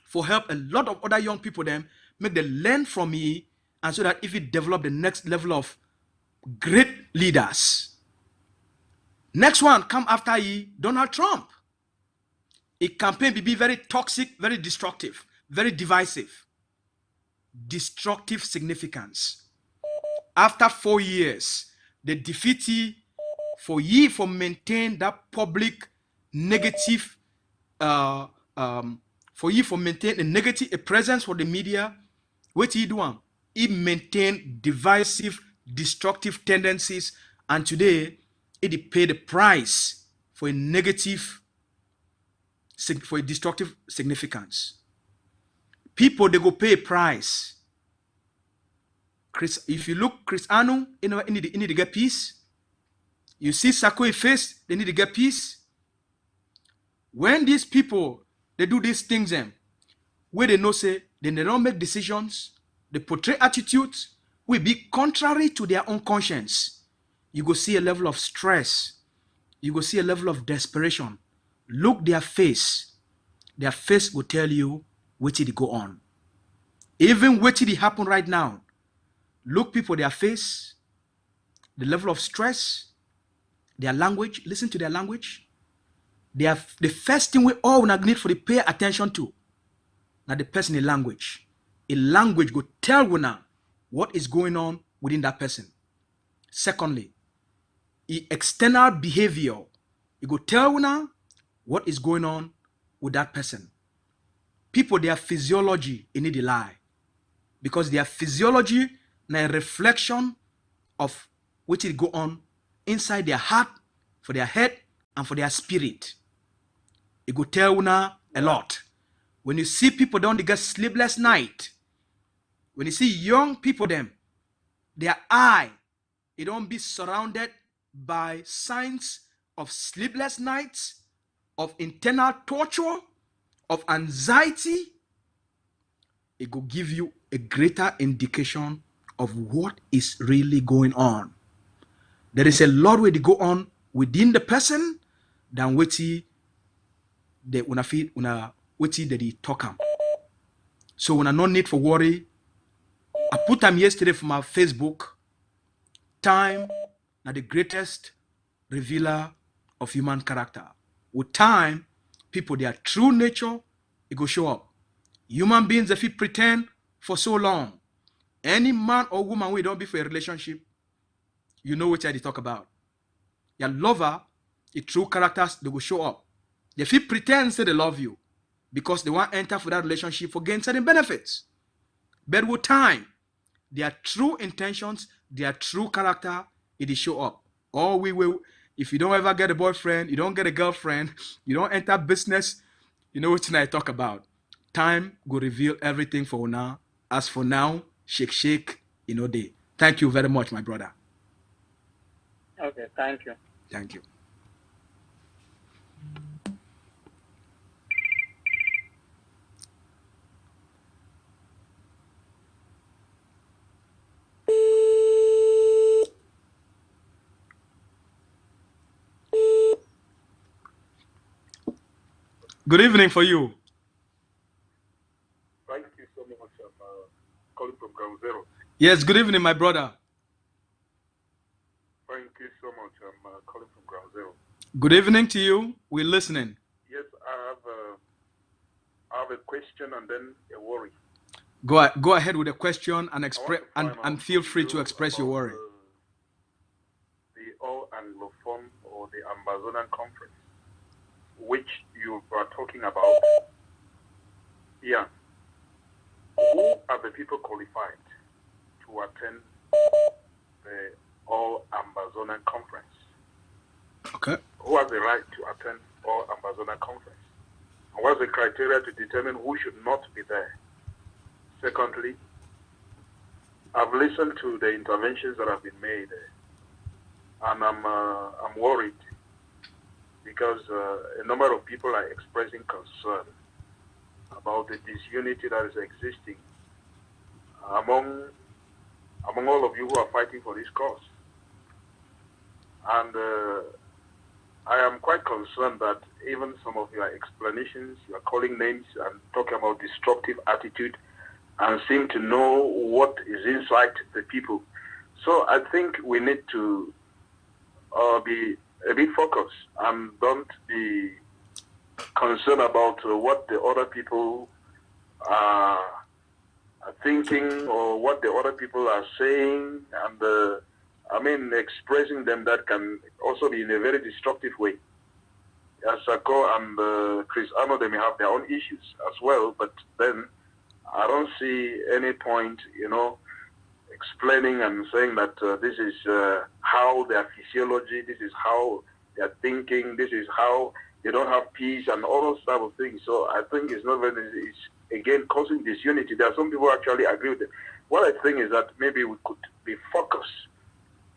for help a lot of other young people them, make them learn from me, and so that if it develop the next level of great leaders. Next one come after he, Donald Trump. A campaign be very toxic, very destructive, very divisive. Destructive significance. After 4 years, the defeat for maintain that public negative, for maintain a negative a presence for the media. What he do? He maintain divisive, destructive tendencies, and today it pay the price for a negative, for a destructive significance. People they go pay a price. If you look Chris Anu, he need to get peace. You see Sakoi face, they need to get peace. When these people they do these things, where they know say they don't make decisions, they portray attitudes will be contrary to their own conscience. You go see a level of stress. You go see a level of desperation. Look their face. Their face will tell you what did go on. Even what did happen right now. Look people their face, the level of stress, their language. Listen to their language. They are the first thing we all need for the pay attention to. Now the person in language. A language go tell you now what is going on within that person. Secondly, external behavior. It go tell you now what is going on with that person. People, their physiology, they need to lie. Because their physiology na a reflection of what will go on inside their heart, for their head, and for their spirit. It go tell you now a lot. When you see people don't get sleepless night, when you see young people them, their eye, it don't be surrounded by signs of sleepless nights, of internal torture, of anxiety, it will give you a greater indication of what is really going on. There is a lot way to go on within the person than what he talk am. So when I no need for worry, I put them yesterday for my Facebook. Time now the greatest revealer of human character. With time, people their true nature it go show up. Human beings if you pretend for so long, any man or woman we don't be for a relationship, you know what I talk about. Your lover, the true characters they go show up. If you pretend say they love you because they want to enter for that relationship for gain certain benefits. But with time, their true intentions, their true character, it is show up. Or we will, if you don't ever get a boyfriend, you don't get a girlfriend, you don't enter business, you know what I talk about. Time will reveal everything for now. As for now, shake, day. Thank you very much, my brother. Okay, thank you. Thank you. Good evening for you. Thank you so much. I'm calling from Ground Zero. Yes, good evening, my brother. Thank you so much. I'm calling from Ground Zero. Good evening to you. We're listening. Yes, I have a question and then a worry. Go ahead with the question and express and feel free to express your worry. The All Anglophone or the Ambazonian Conference, which you are talking about. Yeah. Who are the people qualified to attend the All Ambazonian Conference? Okay. Who has the right to attend All Ambazonian Conference? And what's the criteria to determine who should not be there? Secondly, I've listened to the interventions that have been made, and I'm worried because a number of people are expressing concern about the disunity that is existing among all of you who are fighting for this cause. And I am quite concerned that even some of your explanations, you are calling names and talking about destructive attitude and seem to know what is inside the people. So I think we need to be a bit focused and don't be concerned about what the other people are thinking or what the other people are saying, and I mean expressing them that can also be in a very destructive way. Sako and Chris Arno, they may have their own issues as well, but then I don't see any point, explaining and saying that this is how their physiology, this is how they're thinking, this is how they don't have peace and all those type of things. So I think it's not very, it's again causing disunity. There are some people who actually agree with it. What I think is that maybe we could be focused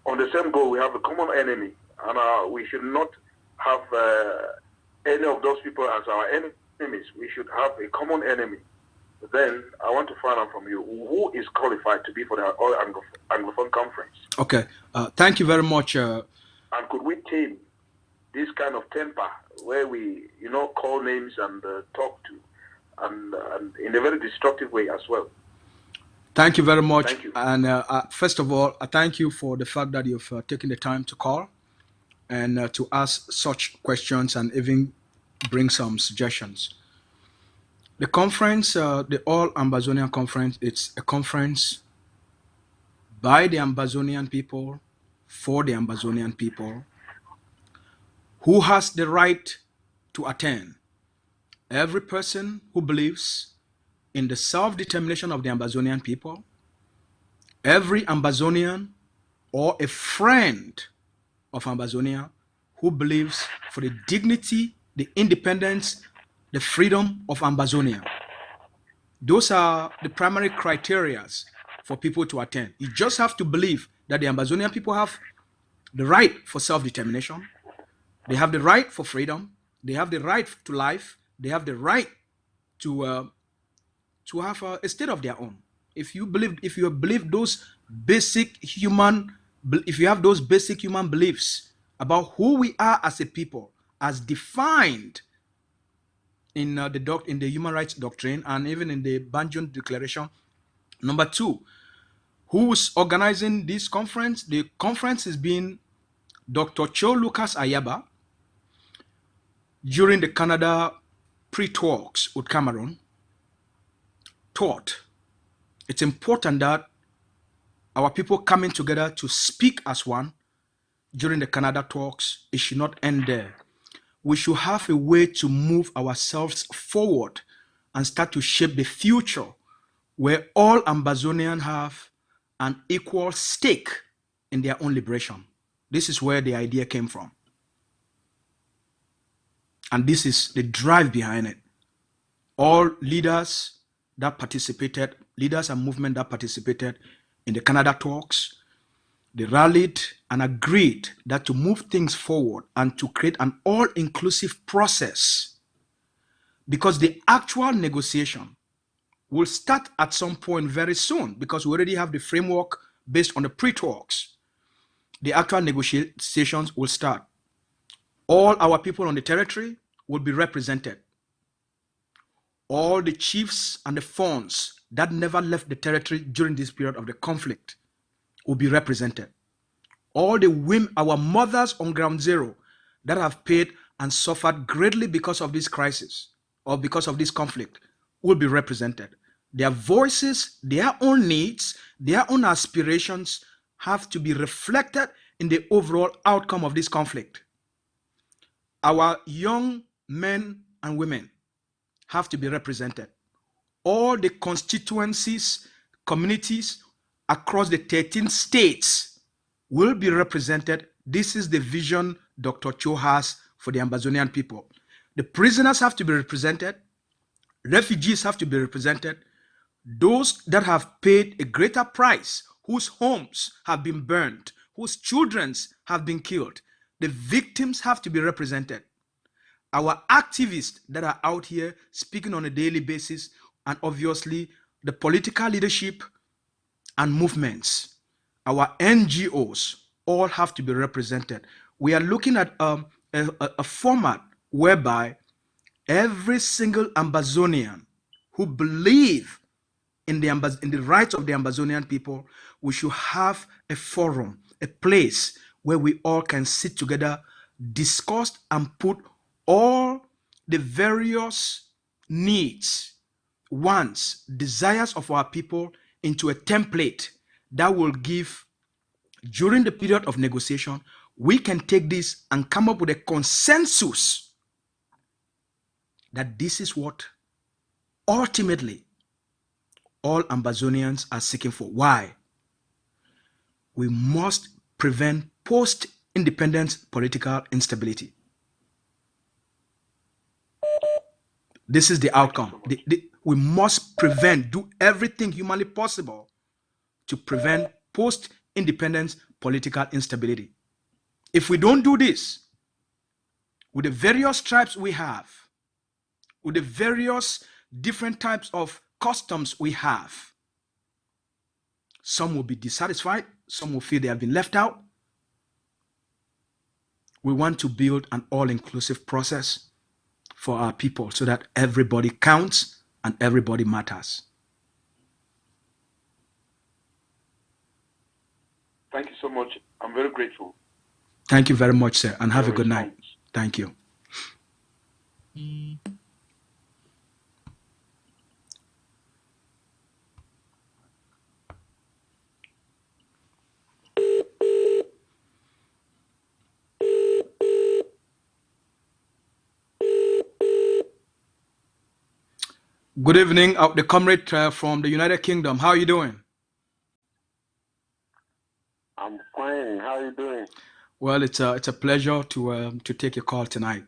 on the same goal. We have a common enemy, and we should not have any of those people as our enemies. We should have a common enemy. Then I want to find out from you, who is qualified to be for the All Anglophone Conference? Okay, thank you very much. And could we tame this kind of temper where we, call names and talk to, and in a very destructive way as well? Thank you very much. Thank you. And first of all, I thank you for the fact that you've taken the time to call and to ask such questions and even bring some suggestions. The conference, the All Ambazonian Conference, it's a conference by the Ambazonian people, for the Ambazonian people, who has the right to attend. Every person who believes in the self-determination of the Ambazonian people, every Ambazonian or a friend of Ambazonia who believes for the dignity, the independence, the freedom of Ambazonia. Those are the primary criteria for people to attend. You just have to believe that the Ambazonian people have the right for self-determination. They have the right for freedom. They have the right to life. They have the right to have a state of their own. If you believe those basic human, if you have those basic human beliefs about who we are as a people, as defined in the human rights doctrine and even in the Banjul Declaration. Number two, who's organizing this conference? The conference is being Dr. Cho Lucas Ayaba during the Canada pre-talks with Cameroon taught it's important that our people coming together to speak as one during the Canada talks, it should not end there. We should have a way to move ourselves forward and start to shape the future where all Ambazonians have an equal stake in their own liberation. This is where the idea came from. And this is the drive behind it. All leaders that participated, leaders and movement that participated in the Canada talks, they rallied and agreed that to move things forward and to create an all-inclusive process, because the actual negotiation will start at some point very soon, because we already have the framework based on the pre-talks. The actual negotiations will start. All our people on the territory will be represented. All the chiefs and the funds that never left the territory during this period of the conflict will be represented. All the women, our mothers on ground zero that have paid and suffered greatly because of this crisis or because of this conflict will be represented. Their voices, their own needs, their own aspirations have to be reflected in the overall outcome of this conflict. Our young men and women have to be represented. All the constituencies, communities across the 13 states will be represented. This is the vision Dr. Cho has for the Ambazonian people. The prisoners have to be represented. Refugees have to be represented. Those that have paid a greater price, whose homes have been burned, whose children have been killed, the victims have to be represented. our activists that are out here speaking on a daily basis, and obviously the political leadership and movements, our NGOs, all have to be represented. We are looking at a format whereby every single Ambazonian who believe in the rights of the Ambazonian people, we should have a forum, a place where we all can sit together, discuss, and put all the various needs, wants, desires of our people into a template that will give, during the period of negotiation, we can take this and come up with a consensus that this is what ultimately all Ambazonians are seeking for. Why? We must prevent post-independence political instability. This is the outcome. We must prevent, do everything humanly possible to prevent post-independence political instability. If we don't do this, with the various tribes we have, with the various different types of customs we have, some will be dissatisfied, some will feel they have been left out. We want to build an all-inclusive process for our people so that everybody counts and everybody matters. Thank you so much. I'm very grateful. Thank you very much, sir, and have a good night. Thank you. Good evening, the comrade from the United Kingdom. How are you doing? I'm fine. How are you doing? Well, it's a pleasure to take your call tonight.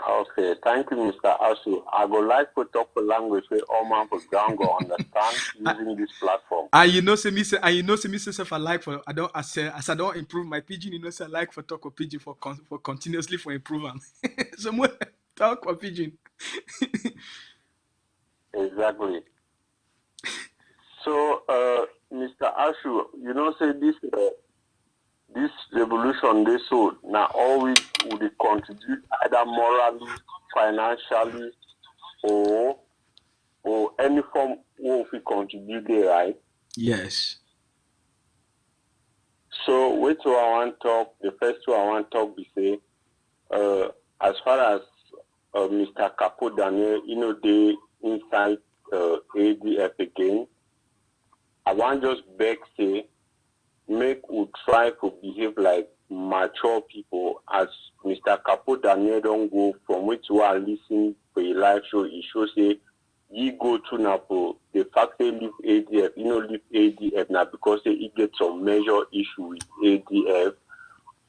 Okay, thank you, Mr. Asu. I would like to talk a language where all man for Django understand using this platform. And you know, say me self I like for I don't improve my pidgin. You know, say I like for talk with pidgin for continuously for improving. So more talk with pidgin. Exactly. So, Mr. Ashu, you know, say this revolution they saw now always would contribute either morally, financially, or any form if we contribute there, right? Yes. So, which one I want to talk? The first one I want to talk be say, as far as Mr. Capo Daniel, you know, they inside ADF again. I want just beg say, make we try to behave like mature people. As Mr. Capo Daniel don't go from which we are listening to a live show, he shows say, he go to Napo, the fact they leave ADF, you know, leave ADF now because he get some major issue with ADF,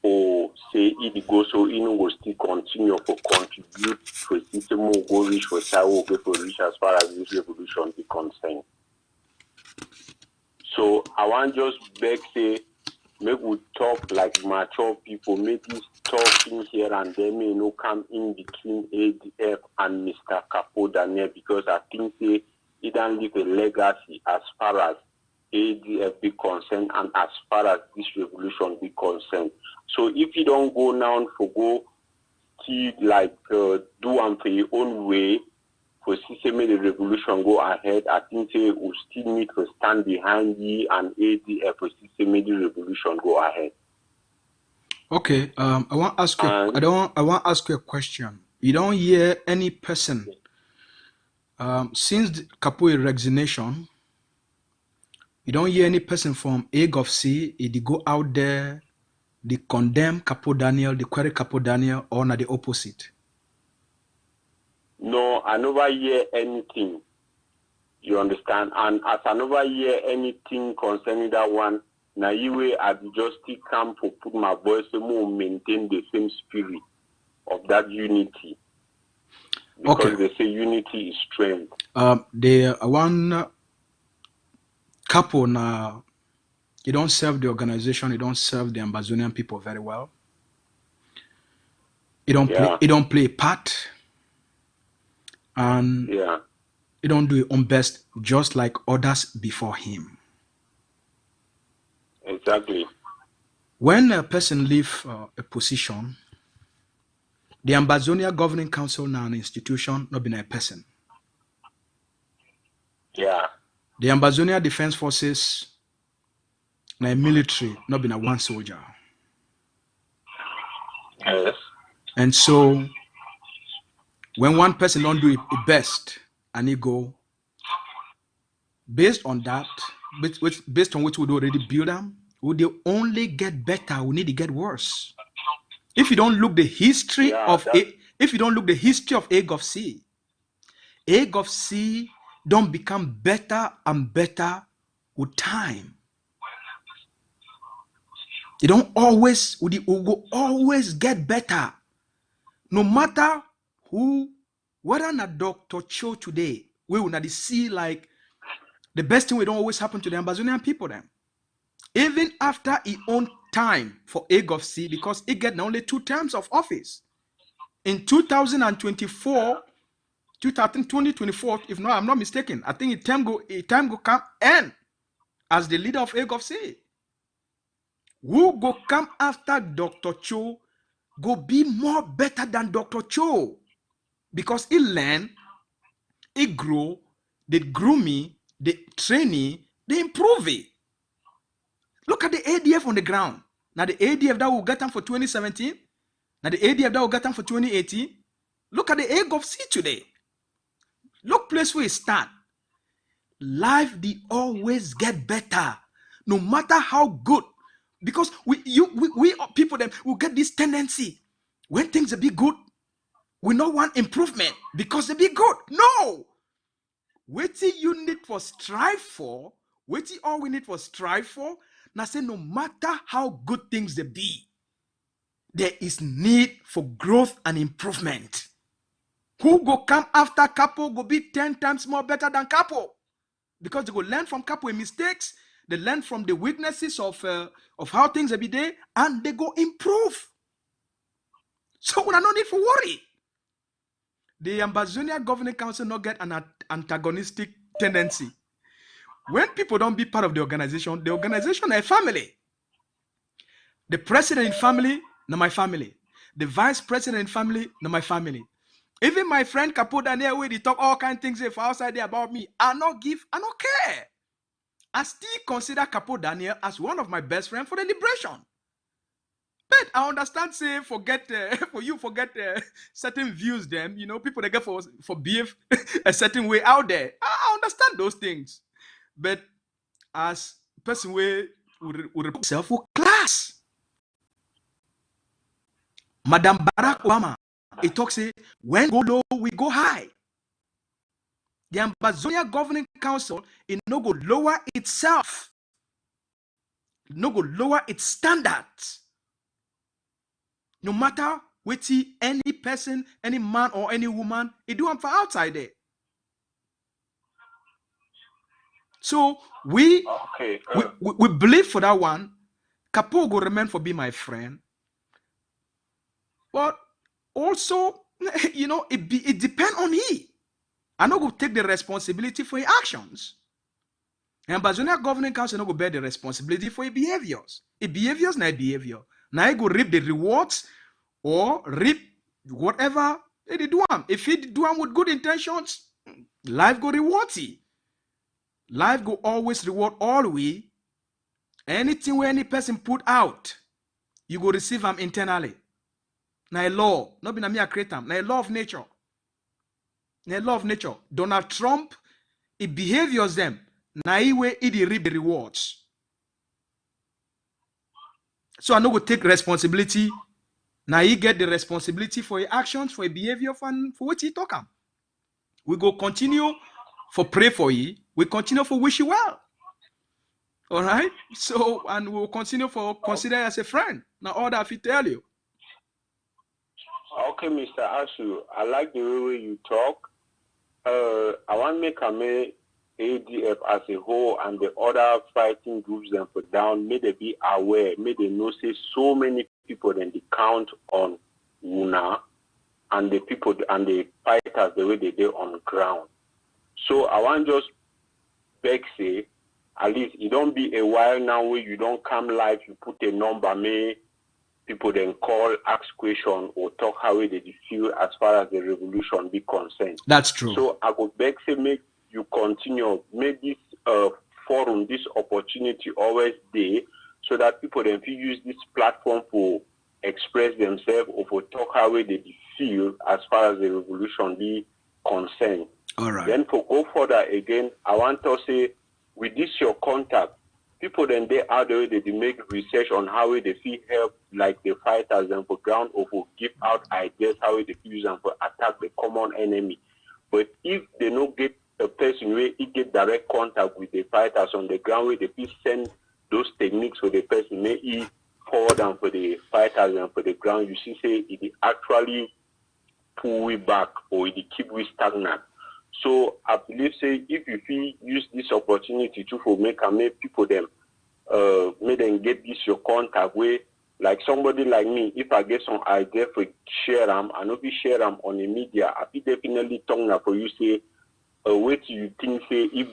or say it go so you know will still continue to contribute to a system will go reach for Taiwo go for reach as far as this revolution be concerned. So I want just beg say make we talk like mature people, make this talking here and there may no come in between ADF and Mr. Capo Daniel because I think say it don't leave a legacy as far as ADF be concerned and as far as this revolution be concerned. So if you don't go now for go to like do one for your own way for system the revolution go ahead, I think they will still need to stand behind you and ADF for system the revolution go ahead. Okay. I want to ask you. I want to ask you a question. You don't hear any person since the Capoe resignation. You don't hear any person from AGovC. They go out there. They condemn Capo Daniel, they query Capo Daniel, or not the opposite? No, I never hear anything. You understand? And as I never hear anything concerning that one, now you way I just still come to put my voice to more maintain the same spirit of that unity. Because okay. They say unity is strength. The one Capo now. You don't serve the organization, you don't serve the Ambazonian people very well. He don't play a part, and he don't do his own best just like others before him. Exactly. When a person leave a position, the Ambazonia Governing Council now an institution, not being a person. Yeah. The Ambazonia Defense Forces, now a military, not being a one soldier. Yes. And so, when one person don't do it best, and he go, based on that, based on which we already build them, would they only get better? We need to get worse. If you don't look the history if you don't look the history of AGovC, AGovC don't become better and better with time. It don't always, it will always get better. No matter who, whether not Dr. Cho today, we will not see like the best thing will don't always happen to the Ambazonian people then. Even after he owned time for AGovC, because he get only 2 terms of office. In 2024, 2024, if not, I'm not mistaken, I think time go come end as the leader of AGovC. Who go come after Dr. Cho go be more better than Dr. Cho, because he learn, he grow, they groom me, they train me, they improve it. Look at the ADF on the ground. Now the ADF that will get them for 2017, now the ADF that will get them for 2018. Look at the AGovC today. Look place where it start. Life they always get better, no matter how good. Because we people them will get this tendency when things are be good, we don't want improvement because they be good. No, what you need for strive for, what all we need for strive for. Now say no matter how good things they be, there is need for growth and improvement. Who go come after Capo go be 10 times more better than Capo, because they go learn from Capo mistakes. They learn from the weaknesses of how things every day, and they go improve. So we are no need for worry. The Ambazonia Governing Council not get an antagonistic tendency. When people don't be part of the organization is a family. The president in family, not my family. The vice president in family, not my family. Even my friend Capo Daniel, where they talk all kind of things for outside there about me, I don't care. I still consider Capo Daniel as one of my best friends for the liberation. But I understand, say, forget certain views, them, people they get for behave a certain way out there. I understand those things. But as person way would self for class. Madam Barack Obama, it talks say, when go low, we go high. The Ambazonia Governing Council, it no go lower itself. No go lower its standards. No matter which any person, any man or any woman, it do them for outside there. So we believe for that one. Capo go remain for be my friend. But also, it depends on he. I no go take the responsibility for his actions. And Ambazonia Governing Council no go bear the responsibility for his behaviors. His behaviors na behavior. Now he go reap the rewards or reap whatever they do. If he do them with good intentions, life go reward he. Life go always reward all we. Anything where any person put out, you go receive them internally. Now a law, not be na me a create them. Now a law of nature. Now a law of nature. Donald Trump, he behaviors them. Now he way he reap the rewards. So I no go take responsibility. Now he get the responsibility for his actions, for his behavior, for what he talk. We go continue for pray for you. We continue for wish you well. All right. So and we'll continue for consider as a friend. Now all that I tell you. Okay, Mr. Asu, I like the way you talk. I want to make a ADF as a whole and the other fighting groups them put down, may they be aware, may they know say so many people then they count on una and the people and the fighters the way they do on ground. So I want just beg say, at least it don't be a while now where you don't come live, you put a number, may people then call, ask question, or talk how they feel as far as the revolution be concerned. That's true. So I would beg say make you continue, make this forum, this opportunity always there, so that people then use this platform for express themselves or for talk how they feel as far as the revolution be concerned. All right. Then for go further again, I want to say with this your contact, people then they out there they make research on how they feel help like the fighters and for ground or for give out ideas how they use and for attack the common enemy. But if they don't get a person where he get direct contact with the fighters on the ground where they feel send those techniques for the person, may he forward them for the fighters and for the ground, you see say it actually pull we back or it keep we stagnant. So I believe say if you feel use this opportunity to for make people them make them get this your contact way like somebody like me, if I get some idea for share them, I know we share them on the media, I feel definitely tongue for you say what you think say if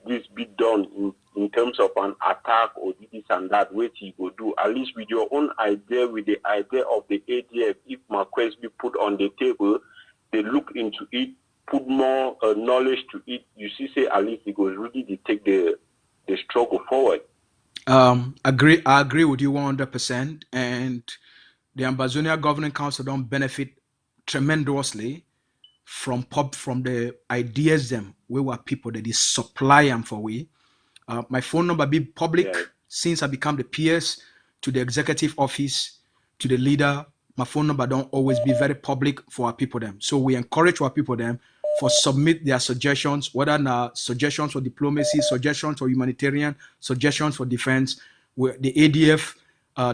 this be done in terms of an attack or this and that, what you go do, at least with your own idea, with the idea of the ADF, if my quest be put on the table, they look into it, put more knowledge to it, you see say at least it goes really to take the struggle forward. I agree with you 100%, and the Ambazonia Governing Council don't benefit tremendously from the ideas them we were people that is supply them for we. My phone number be public since I become the PS to the executive office to the leader. My phone number don't always be very public for our people them. So we encourage our people them for submit their suggestions, whether not suggestions for diplomacy, suggestions for humanitarian, suggestions for defense. Where the ADF,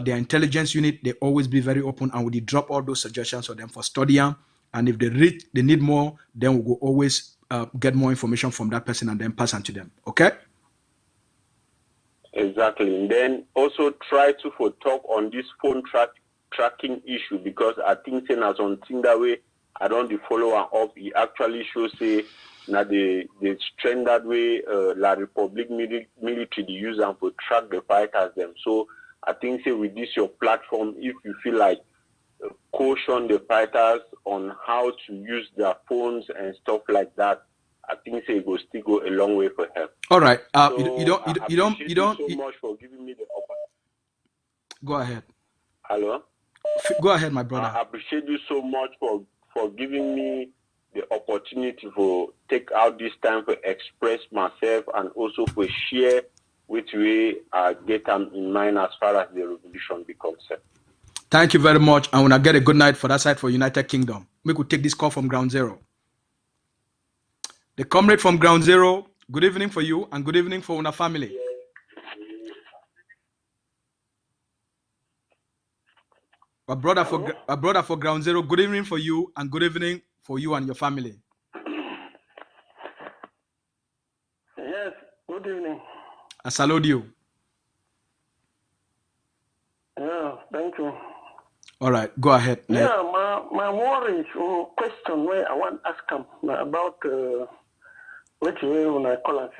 their intelligence unit, they always be very open, and we drop all those suggestions for them for studying. And if they need more, then we will always get more information from that person and then pass on to them. Okay? Exactly. And then also try to for talk on this phone tracking issue, because I think saying as on thing that way, I don't the follower up. It actually shows say now the standard way La Republic military the use and for track the fighters them. So I think say with this your platform, if you feel like caution the fighters on how to use their phones and stuff like that, I think say it will still go a long way for help. All right. So You don't so much for giving me the opportunity. Go ahead. Hello. Go ahead, my brother. I appreciate you so much for giving me the opportunity for take out this time for express myself and also for share which way I get them in mind as far as the revolution becomes concerned. Thank you very much. And when I get a good night for that side for United Kingdom, we could take this call from Ground Zero. The comrade from Ground Zero, good evening for you and good evening for our family. A brother for Ground Zero, good evening for you and good evening for you and your family. Yes, good evening. I salute you. Yeah, thank you. All right, go ahead. Yeah, my worry or question where I want to ask him about which way when I call it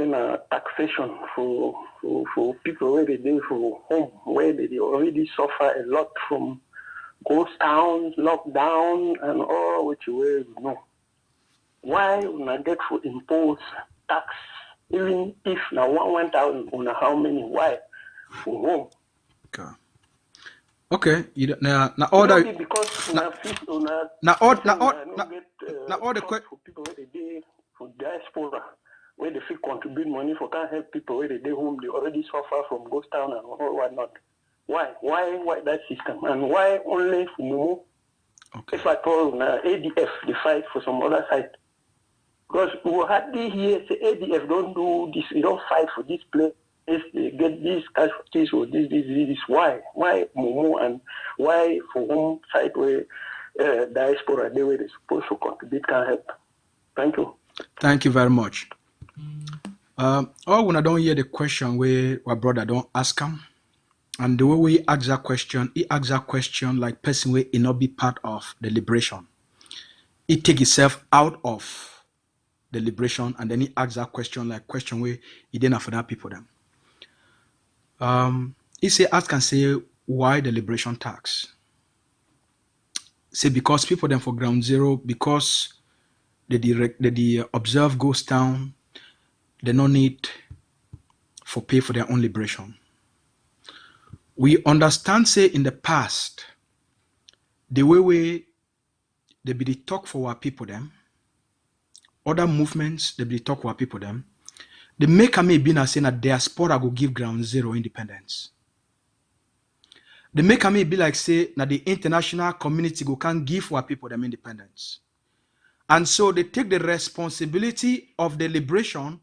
taxation for people where they do for home, where they already suffer a lot from ghost towns, lockdown, and all which way you know. Why when I get to impose tax, even if now 1,000 on how many? Why for home? Okay, you now all the because now all the questions for people where they do for diaspora, where they feel contribute money for can't help people where they do home they already suffer from ghost town and all whatnot. Why that system and why only for Mumu? Okay. If I told ADF they fight for some other side, because we will hardly hear say ADF don't do this, you don't fight for this place. If they get these casualties or this, why Mumu and why for home side where diaspora they were supposed to contribute can help. Thank you. Thank you very much. When I don't hear the question where my brother don't ask him, And the way we ask that question, he asks that question like person where it not be part of the liberation. He take himself out of the liberation, and then he asks that question like question where he didn't have for that people them. He say ask and say why the liberation tax. Say because people them for ground zero, because the observe goes down, they no need for pay for their own liberation. We understand say in the past, the way they be the talk for our people them, other movements they be the talk for our people them, they make a me be na saying that diaspora go give ground zero independence. They make a me be like say that the international community go can give our people them independence. And so they take the responsibility of the liberation,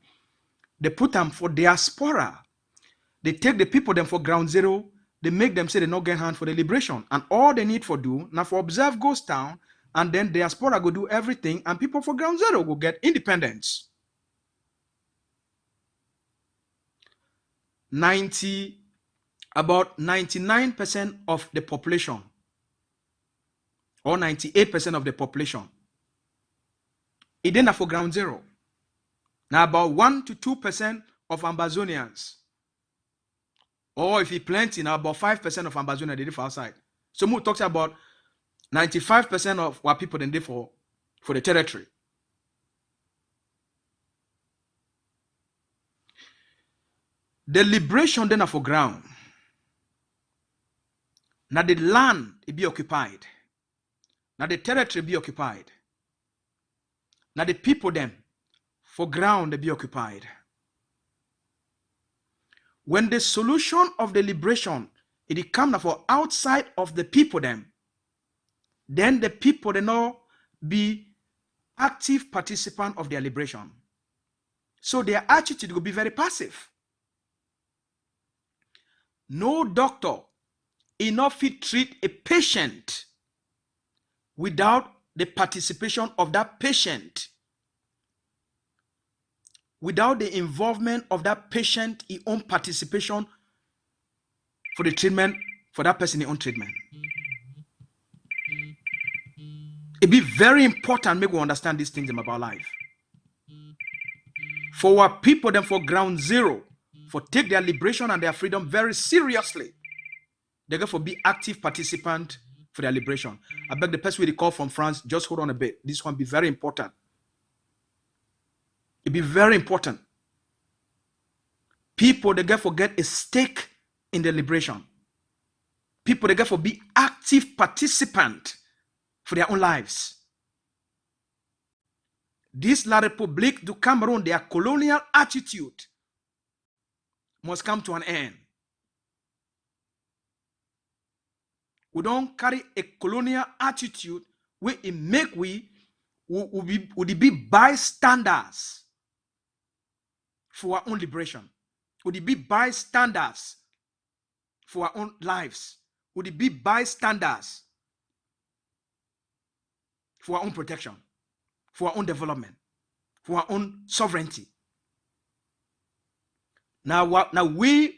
they put them for diaspora. They take the people them for ground zero, they make them say they not get hand for the liberation. And all they need for do, now for observe goes down, and then diaspora go do everything, and people for ground zero go get independence. About 99% of the population, or 98% of the population, it didn't for ground zero. Now about 1 to 2% of Ambazonians, or if it plenty, now about 5% of Ambazonians they live outside. So we talks about 95% of what people then live for the territory. The liberation then are for ground. Now the land it be occupied. Now the territory be occupied. Now the people them for ground they be occupied. When the solution of the liberation it come for outside of the people them, then the people they now be active participant of their liberation. So their attitude will be very passive. No doctor enough fit treat a patient without the participation of that patient, without the involvement of that patient, his own participation for the treatment, for that person, his own treatment. It be very important make we understand these things about life. For our people, then for ground zero, for take their liberation and their freedom very seriously. They're going to be active participant for their liberation. I beg the person we call from France, just hold on a bit. This one be very important. It be very important. People, they get for get a stake in the liberation. People, they get for be active participant for their own lives. This La République du Cameroon, their colonial attitude must come to an end. We don't carry a colonial attitude where it make we would be bystanders for our own liberation. Would it be bystanders for our own lives? Would it be bystanders for our own protection, for our own development, for our own sovereignty? Now we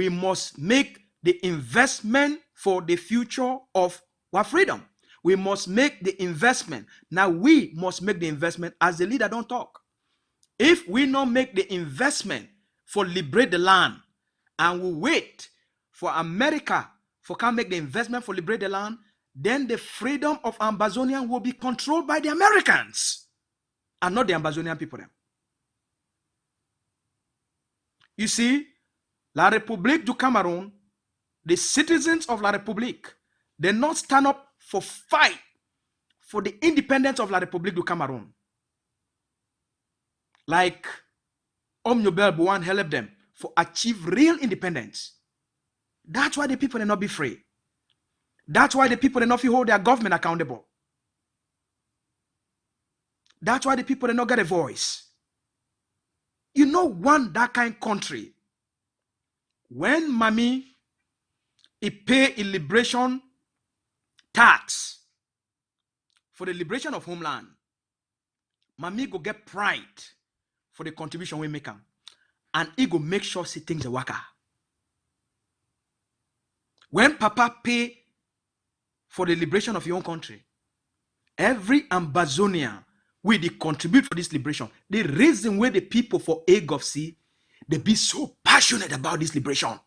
must make the investment for the future of our freedom. We must make the investment. Now we must make the investment as the leader don't talk. If we not make the investment for liberate the land, and we wait for America for can make the investment for liberate the land, then the freedom of Ambazonian will be controlled by the Americans and not the Ambazonian people. You see, La République du Cameroon, the citizens of La République, they not stand up for fight for the independence of La République du Cameroon. Like Omnibel Bouan helped them for achieve real independence. That's why the people will not be free. That's why the people will not hold their government accountable. That's why the people will not get a voice. You know, that kind of country, when Mami it pay a liberation tax for the liberation of homeland, Mami go get pride for the contribution we make, and he go make sure see things work. When Papa pay for the liberation of your own country, every Ambazonian will they contribute for this liberation. The reason why the people for AGovC, they be so passionate about this liberation.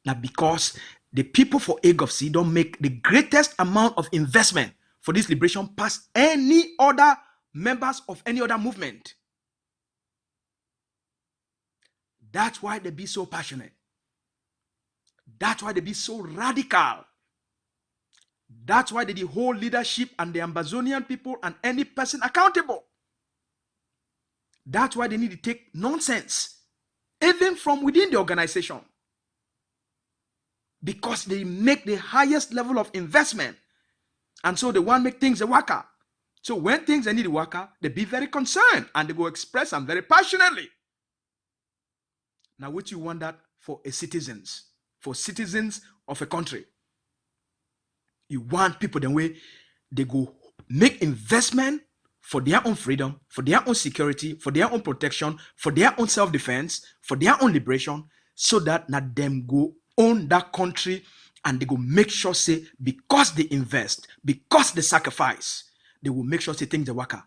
Now, because the people for AGovC don't make the greatest amount of investment for this liberation past any other members of any other movement. That's why they be so passionate. That's why they be so radical. That's why they hold leadership and the Ambazonian people and any person accountable. That's why they need to take nonsense, even from within the organization. Because they make the highest level of investment. And so they want to make things a worker. So when things need a worker, they be very concerned and they go express them very passionately. Now, what you want that for citizens of a country? You want people the way they go make investment for their own freedom, for their own security, for their own protection, for their own self-defense, for their own liberation, so that not them go own that country and they go make sure say because they invest, because they sacrifice, they will make sure say things are worker.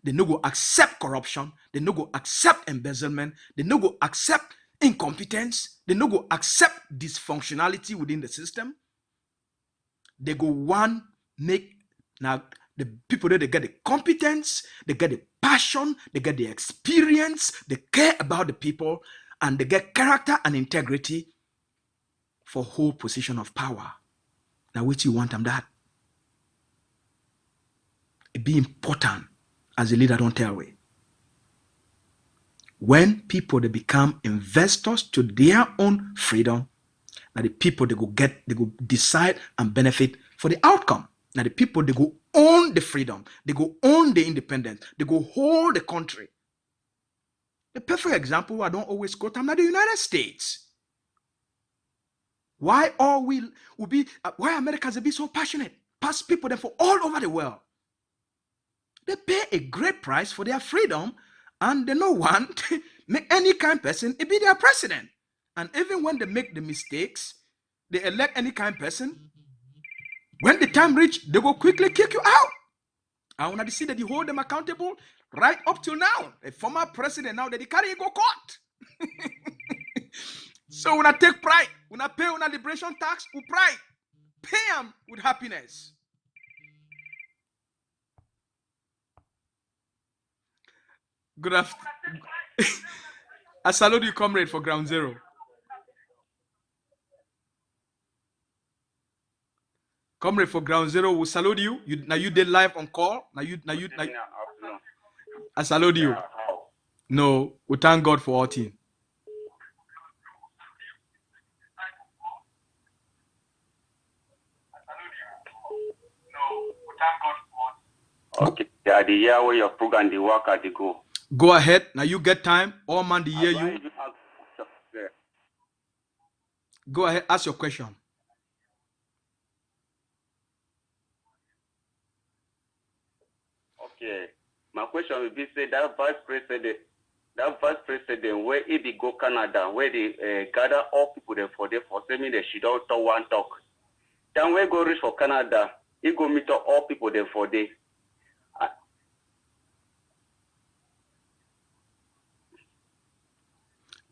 They no go accept corruption, they no go accept embezzlement, they no go accept incompetence, they no go accept dysfunctionality within the system. They go one make now the people that they get the competence, they get the passion, they get the experience, they care about the people, and they get character and integrity for whole position of power. Now, which you want them that? It be important as a leader, don't tell way. When people they become investors to their own freedom, now the people they go decide and benefit for the outcome. Now the people they go own the freedom, they go own the independence, they go hold the country. The perfect example I don't always quote, I'm not the United States. Why why Americans be so passionate? Past people them for all over the world. They pay a great price for their freedom, and they no want make any kind of person it be their president. And even when they make the mistakes, they elect any kind of person. When the time reach, they go quickly kick you out. I want to see that you hold them accountable right up till now. A former president now that they carry go court. So when I take pride, when I pay on a liberation tax with pride, pay them with happiness. Good afternoon. I salute you, comrade, for Ground Zero. Comrade, for Ground Zero, we salute you. Now you did live on call. Now you. I salute you. No, we thank God for our team. Okay, yeah, the year where your program the work at the go. Go ahead. Now you get time. All man the hear you. Go ahead. Ask your question. Okay. My question will be say that vice president where he be go Canada, where they gather all people there for saying that she don't talk one talk. Then we go reach for Canada, he go meet all people there for day.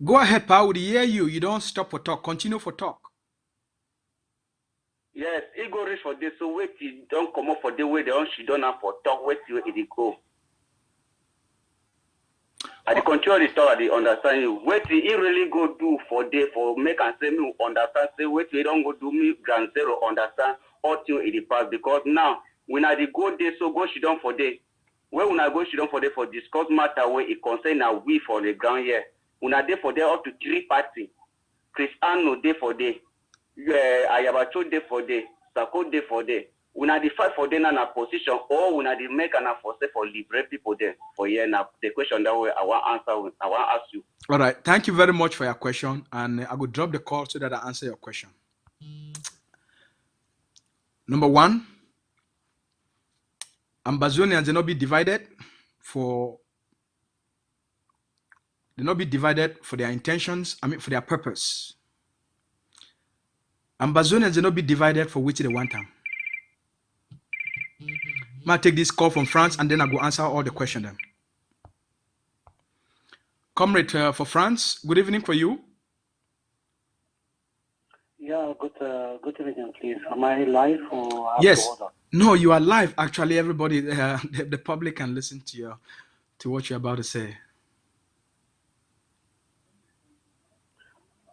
Go ahead, Pa. We hear you. You don't stop for talk. Continue for talk. Yes, he go reach for this. So wait, he don't come up for the way she don't have for talk. Wait till he go. I control the story. I dey understand you. Wait till he really go do for day for make and say me understand. Say wait till he don't go do me Ground Zero understand all till he pass because now when I dey go there so go she done for day. When I go she done for day for discuss matter where it concern now we for the ground here. When I dey for there up to 3 parties. Cristiano day for day. Ayabacho day for day. Sako day for day. When I fight for them in a position, or when I make an force for liberate people there for here now. The question that way I want answer. I want ask you. All right. Thank you very much for your question, and I will drop the call so that I answer your question. Number one, Ambazonians will not be divided for their intentions. For their purpose. Ambazonians will not be divided for which they want them. I'll take this call from France and then I'll go answer all the questions then. Comrade for France, good evening for you. Yeah, good evening, please. Am I live or yes? No, you are live. Actually, everybody, the public can listen to what you're about to say.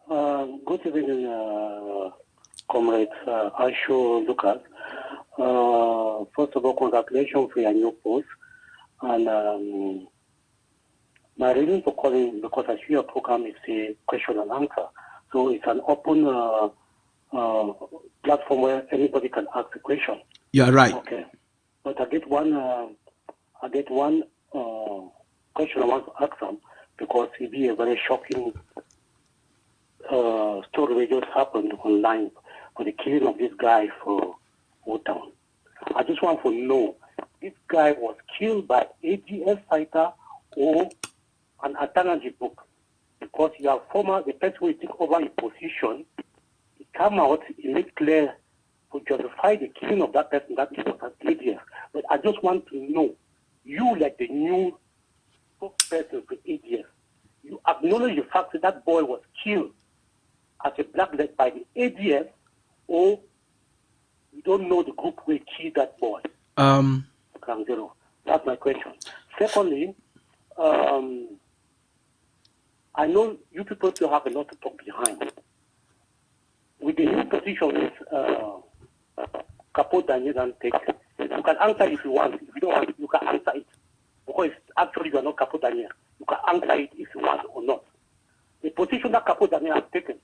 Good evening, comrades. ASU Lucas. First of all, congratulations for your new post. And my reason for calling, because I see your program is a question and answer. So it's an open platform where anybody can ask a question. You are right. Okay. But I get one question I want to ask them, because it be a very shocking story that just happened online for the killing of this guy for Woodtown. I just want to know, this guy was killed by AGF fighter or an Atanaji book, because you are the person who took over a position, it come out, it makes clear to justify the killing of that person that it was an AGF. But I just want to know, you like the new spokesperson for AGF, you acknowledge the fact that that boy was killed as a blackleg by the AGF, or you don't know the group who killed that boy? That's my question. Secondly, I know you people still have a lot to talk behind. With the new position with Capo Daniel and take, you can answer if you want. If you don't want, you can answer it. Because actually you are not Capo Daniel. You can answer it if you want or not. The position that Capo Daniel has taken,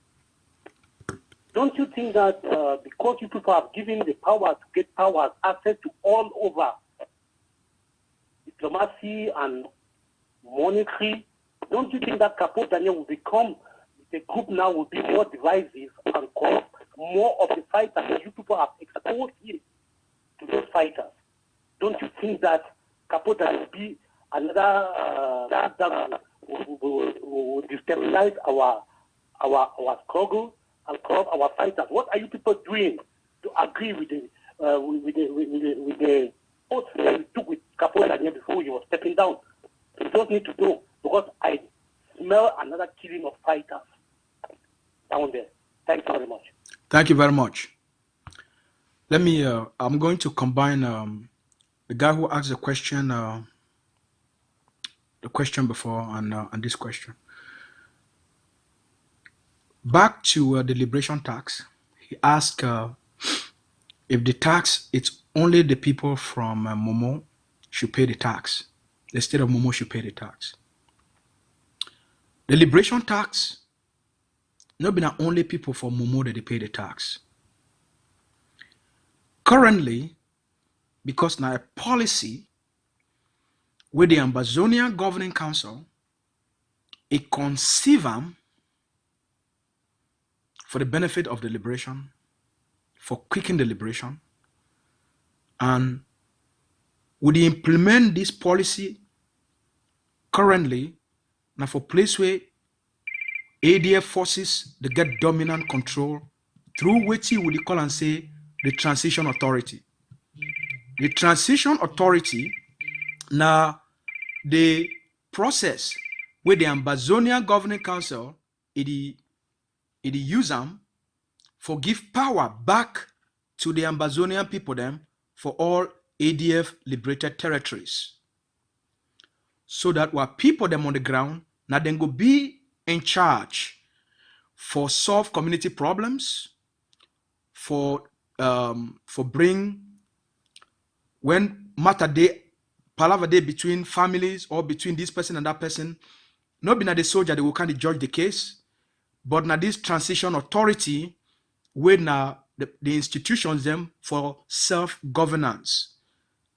don't you think that because you people have given the power to get powers, access to all over diplomacy and monetary, don't you think that Capo Daniel will become, the group now will be more divisive and cause more of the fighters that you people have exposed him to those fighters? Don't you think that Capo Daniel will be another that will destabilize our struggle and curb our fighters? What are you people doing to agree with the oath that you took with Capo Daniel before you were stepping down? You don't need to do, because I smell another killing of fighters down there. Thank you very much. Thank you very much. Let me, I'm going to combine the guy who asked the question before and this question. Back to the liberation tax, he asked if the tax, it's only the people from Momo should pay the tax. The state of Momo should pay the tax. The liberation tax, not be not only people from Momo that they pay the tax. Currently, because now a policy with the Ambazonian Governing Council, it conceive them for the benefit of the liberation, for quickening the liberation, and would implement this policy currently now for place where ADF forces they get dominant control through which he would call and say the transition authority. The transition authority now the process where the Ambazonian Governing Council it use them for give power back to the Ambazonian people them for all ADF liberated territories. So that what people them on the ground now then go be in charge for solve community problems, for bring when matter day palaver day between families or between this person and that person, not be na the soldier they will kind of judge the case, but now this transition authority where now the institutions them for self-governance.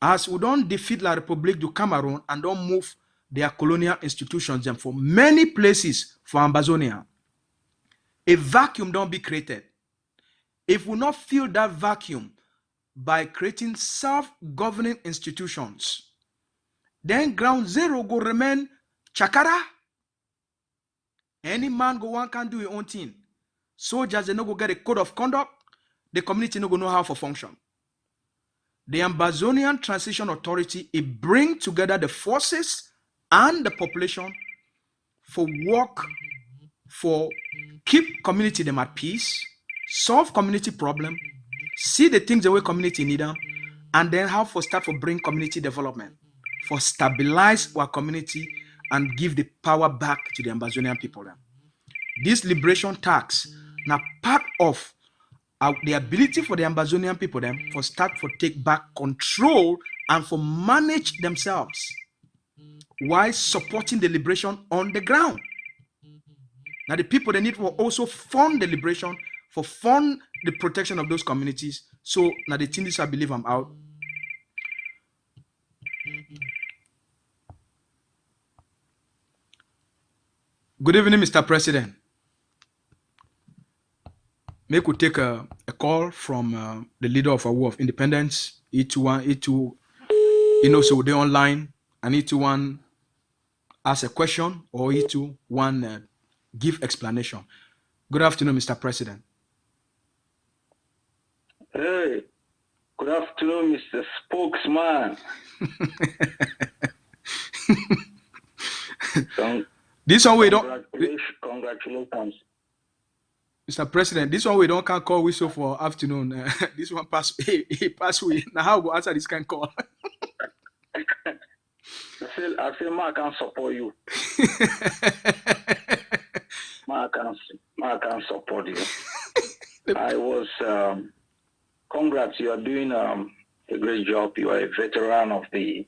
As we don't defeat La République du Cameroon and don't move their colonial institutions them for many places for Ambazonia, a vacuum don't be created. If we not fill that vacuum by creating self-governing institutions, then ground zero go remain chakara. Any man go one can do his own thing. Soldiers, they no go get a code of conduct. The community no go know how to function. The Ambazonian Transition Authority, it bring together the forces and the population for work, for keep community them at peace, solve community problem, see the things the way community need them, and then how for start for bring community development, for stabilize our community and give the power back to the Ambazonian people. Then. This liberation tax, now part of the ability for the Ambazonian people them for start for take back control and for manage themselves while supporting the liberation on the ground. Now the people they need will also fund the liberation, for fund the protection of those communities. So now the thing is, I believe I'm out. Good evening, Mr. President. Make we take a call from the leader of our War of Independence, E21, E2, so they're online, and E21 ask a question, or E21 give explanation. Good afternoon, Mr. President. Hey, good afternoon, Mr. Spokesman. This one we don't. Congratulations. Mr. President, this one we don't can call whistle for afternoon. This one pass. He pass we. Now how we go answer this kind of call? I feel I can support you. I can support you. I was. Congrats, you are doing a great job. You are a veteran of the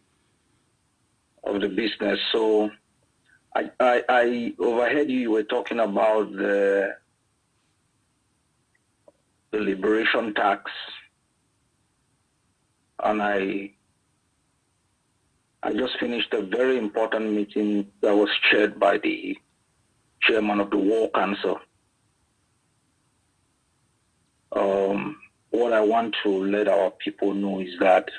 business. So I overheard you were talking about the liberation tax, and I just finished a very important meeting that was chaired by the chairman of the War Council. What I want to let our people know is that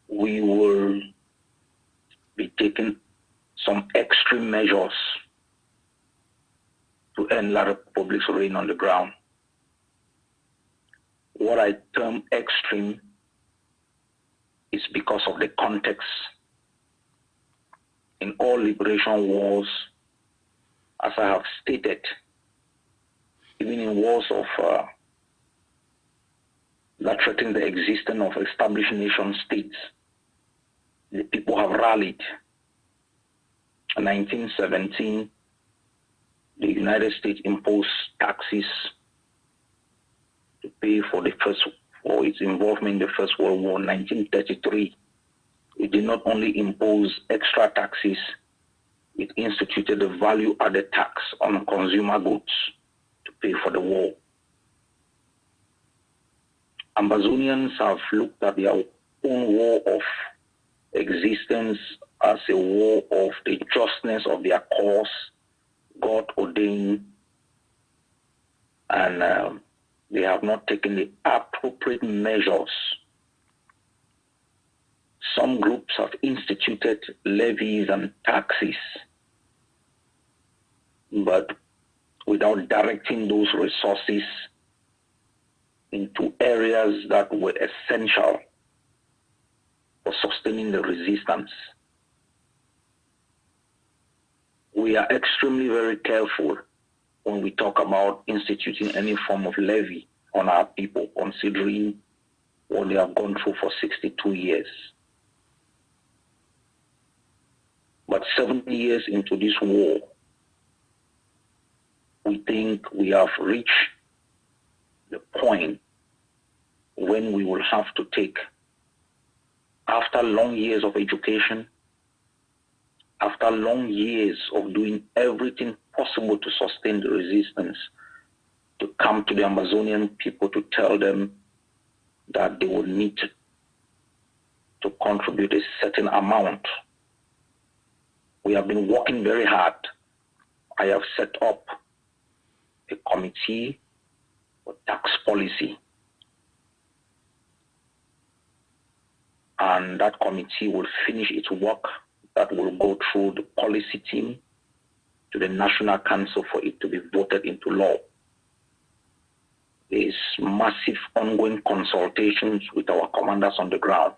we will be taking some extreme measures to end La Republic's reign on the ground. What I term extreme is because of the context. In all liberation wars, as I have stated, even in wars of that threaten the existence of established nation states, the people have rallied. In 1917, the United States imposed taxes to pay for its involvement in the First World War. In 1933, it did not only impose extra taxes, it instituted a value-added tax on consumer goods to pay for the war. Ambazonians have looked at their own war of existence as a war of the justness of their cause, God ordained, and they have not taken the appropriate measures. Some groups have instituted levies and taxes, but without directing those resources into areas that were essential for sustaining the resistance. We are extremely very careful when we talk about instituting any form of levy on our people, considering what they have gone through for 62 years. But 7 years into this war, we think we have reached the point when we will have to take, after long years of education, after long years of doing everything possible to sustain the resistance, to come to the Amazonian people to tell them that they will need to contribute a certain amount. We have been working very hard. I have set up a committee for tax policy. And that committee will finish its work. That will go through the policy team to the National Council for it to be voted into law. There is massive ongoing consultations with our commanders on the ground.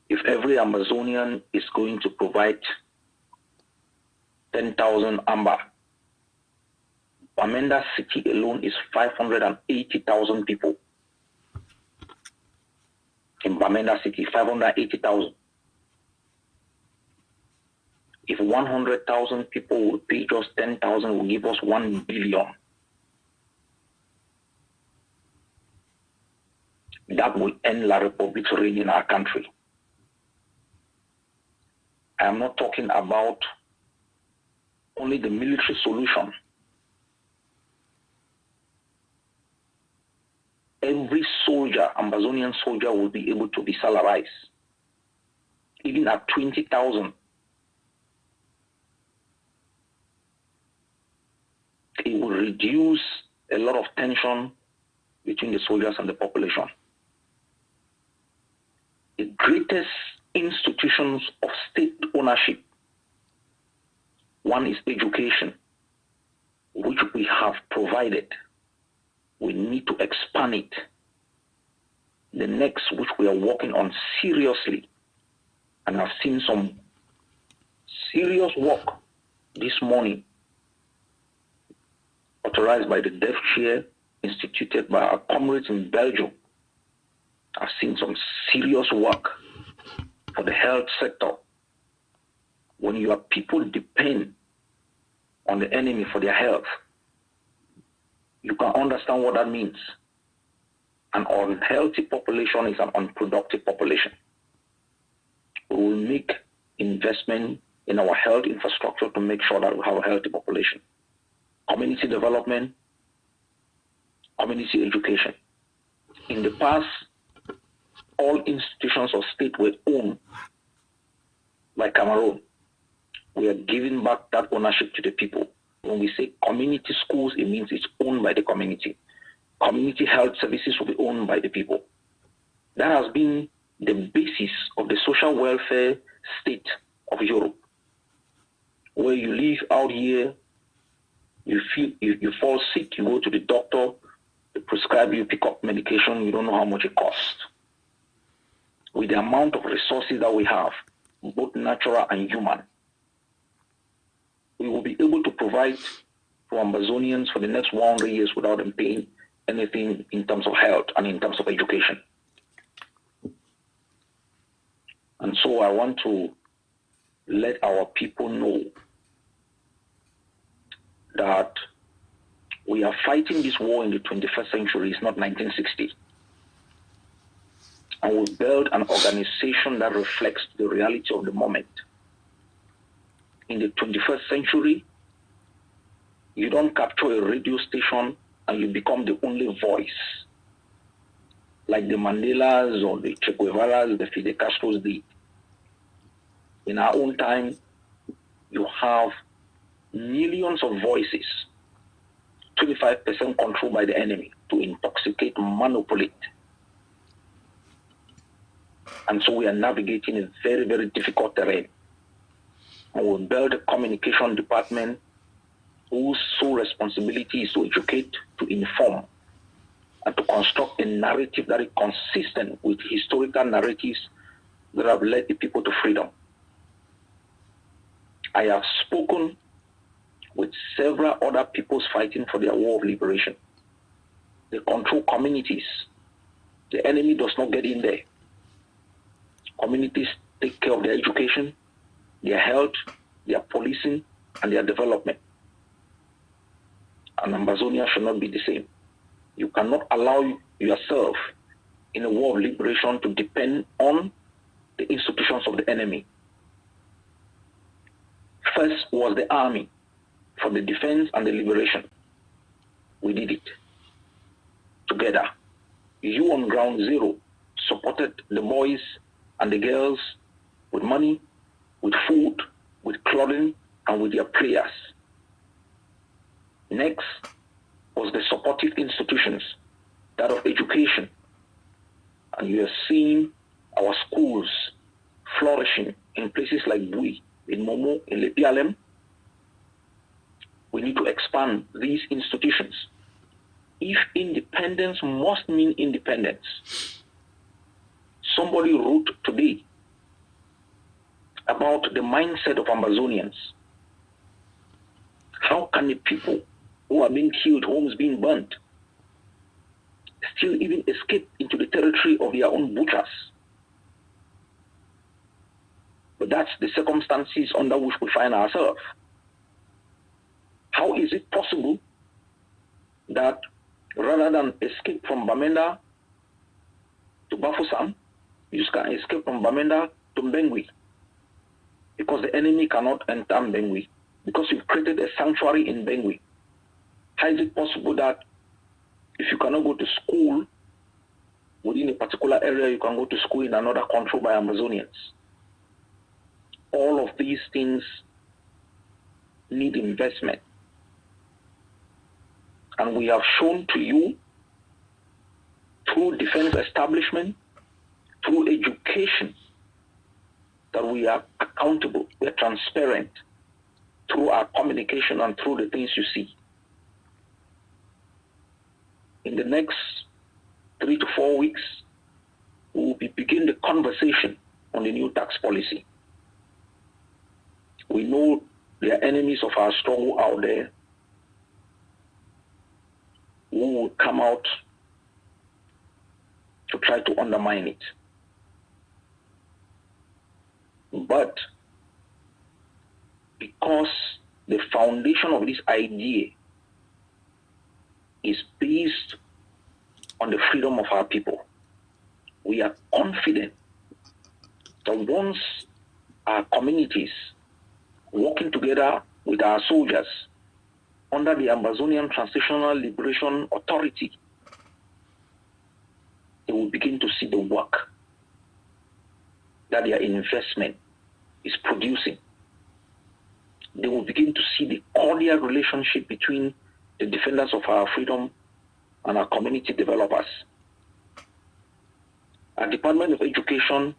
If every Ambazonian is going to provide 10,000 amber, Bamenda City alone is 580,000 people. In Bamenda City, 580,000. If 100,000 people will pay just 10,000, will give us 1 billion. That will end La Republic's reign in our country. I am not talking about only the military solution. Every soldier, Ambazonian soldier, will be able to be salarized. Even at 20,000. It will reduce a lot of tension between the soldiers and the population. The greatest institutions of state ownership, one is education, which we have provided. We need to expand it. The next, which we are working on seriously, and I've seen some serious work this morning, authorized by the Deaf Chair, instituted by our comrades in Belgium. I've seen some serious work for the health sector. When your people depend on the enemy for their health, you can understand what that means. An unhealthy population is an unproductive population. We will make investment in our health infrastructure to make sure that we have a healthy population. Community development, community education. In the past, all institutions of state were owned by Cameroon. We are giving back that ownership to the people. When we say community schools, it means it's owned by the community. Community health services will be owned by the people. That has been the basis of the social welfare state of Europe. Where you live out here, you fall sick, you go to the doctor, they prescribe you, pick up medication, you don't know how much it costs. With the amount of resources that we have, both natural and human, we will be able to provide for Ambazonians for the next 100 years without them paying anything in terms of health and in terms of education. And so I want to let our people know that we are fighting this war in the 21st century. It's not 1960. And we build an organization that reflects the reality of the moment. In the 21st century, you don't capture a radio station and you become the only voice, like the Mandelas or the Che Guevaras, the Fidel Castros did. In our own time, you have millions of voices, 25% controlled by the enemy to intoxicate, manipulate. And so we are navigating a very, very difficult terrain. And we'll build a communication department whose sole responsibility is to educate, to inform, and to construct a narrative that is consistent with historical narratives that have led the people to freedom. I have spoken with several other peoples fighting for their war of liberation. They control communities. The enemy does not get in there. Communities take care of their education, their health, their policing, and their development. And Ambazonia should not be the same. You cannot allow yourself in a war of liberation to depend on the institutions of the enemy. First was the army for the defense and the liberation. We did it together. You on ground zero supported the boys and the girls with money, with food, with clothing, and with their prayers. Next was the supportive institutions, that of education. And you are seeing our schools flourishing in places like Bui, in Momo, in Lepialem. We need to expand these institutions. If independence must mean independence, somebody wrote today about the mindset of Ambazonians. How can the people who are being killed, homes being burnt, still even escape into the territory of their own butchers? But that's the circumstances under which we find ourselves. How is it possible that rather than escape from Bamenda to Bafusam, you can escape from Bamenda to Mbengui? Because the enemy cannot enter Mbengui. Because you've created a sanctuary in Mbengui. How is it possible that if you cannot go to school within a particular area, you can go to school in another country by Ambazonians? All of these things need investment. And we have shown to you through defense establishment, through education, that we are accountable, we are transparent through our communication and through the things you see. In the next 3 to 4 weeks, we will begin the conversation on the new tax policy. We know there are enemies of our struggle out there who will come out to try to undermine it. But because the foundation of this idea is based on the freedom of our people, we are confident that once our communities working together with our soldiers under the Ambazonian Transitional Liberation Authority, they will begin to see the work that their investment is producing. They will begin to see the cordial relationship between the defenders of our freedom and our community developers. Our Department of Education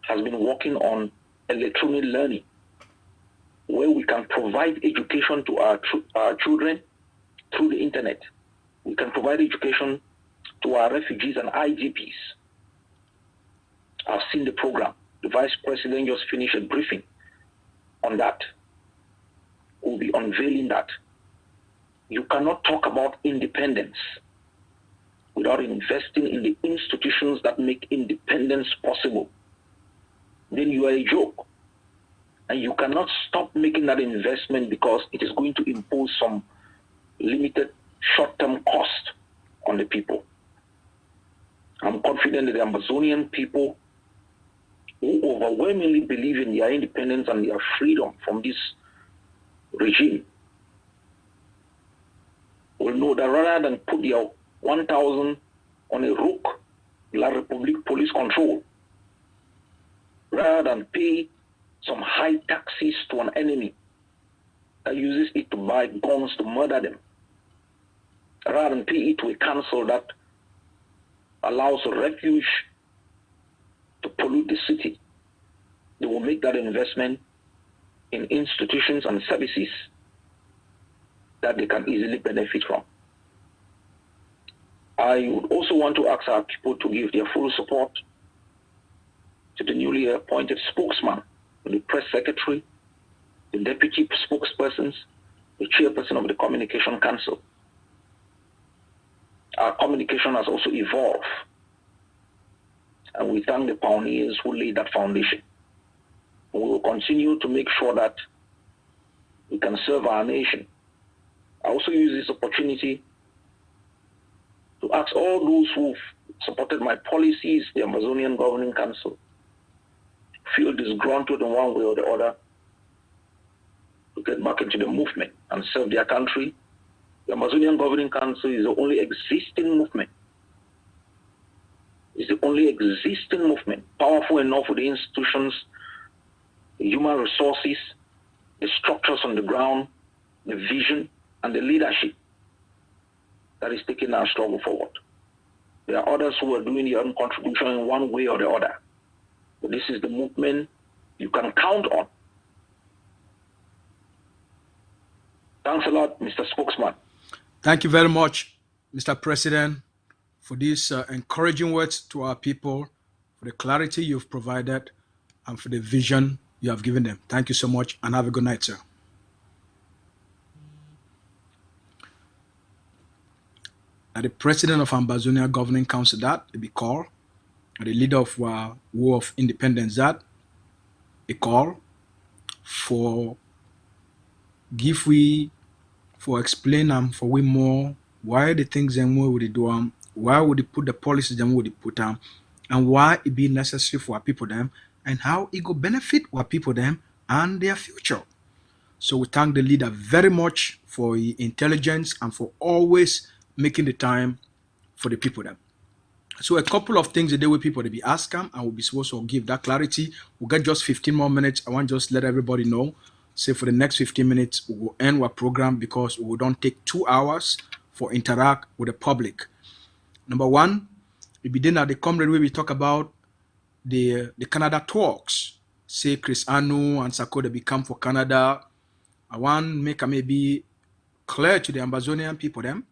has been working on electronic learning, where we can provide education to our children through the internet. We can provide education to our refugees and IGPs. I've seen the program. The Vice President just finished a briefing on that. We'll be unveiling that. You cannot talk about independence without investing in the institutions that make independence possible. Then you are a joke. And you cannot stop making that investment because it is going to impose some limited short-term cost on the people. I'm confident that the Ambazonian people who overwhelmingly believe in their independence and their freedom from this regime will know that rather than put their 1,000 on a rook, La Republique police control, rather than pay some high taxes to an enemy that uses it to buy guns to murder them, rather than pay it to a council that allows a refuge to pollute the city, they will make that investment in institutions and services that they can easily benefit from. I would also want to ask our people to give their full support to the newly appointed spokesman, the press secretary, the deputy spokespersons, the chairperson of the communication council. Our communication has also evolved, and we thank the pioneers who laid that foundation. We will continue to make sure that we can serve our nation. I also use this opportunity to ask all those who've supported my policies, the Ambazonian Governing Council, feel disgruntled in one way or the other, to get back into the movement and serve their country. The Ambazonian Governing Council is the only existing movement. It's the only existing movement, powerful enough with the institutions, the human resources, the structures on the ground, the vision, and the leadership that is taking our struggle forward. There are others who are doing their own contribution in one way or the other. But this is the movement you can count on Thanks a lot, Mr. Spokesman. Thank you very much, Mr. President, for these encouraging words to our people, for the clarity you've provided, and for the vision you have given them. Thank you so much, and have a good night, sir. Now, the president of Ambazonia Governing Council, that be called, and the leader of War of Independence, that a call for give we for explain them for we more why the things them we would do them, why would they put the policies them would they put them, and why it be necessary for our people them, and how it go benefit our people them and their future. So we thank the leader very much for his intelligence and for always making the time for the people them. So a couple of things the day with people to be asked them, and we'll be supposed to give that clarity. We'll get just 15 more minutes. I want to just let everybody know. Say for the next 15 minutes, we will end our program because we don't take 2 hours for interact with the public. Number one, we begin at the comrade where we talk about the Canada talks. Say Chris Anu and Sako they become for Canada. I want make a maybe clear to the Ambazonian people them.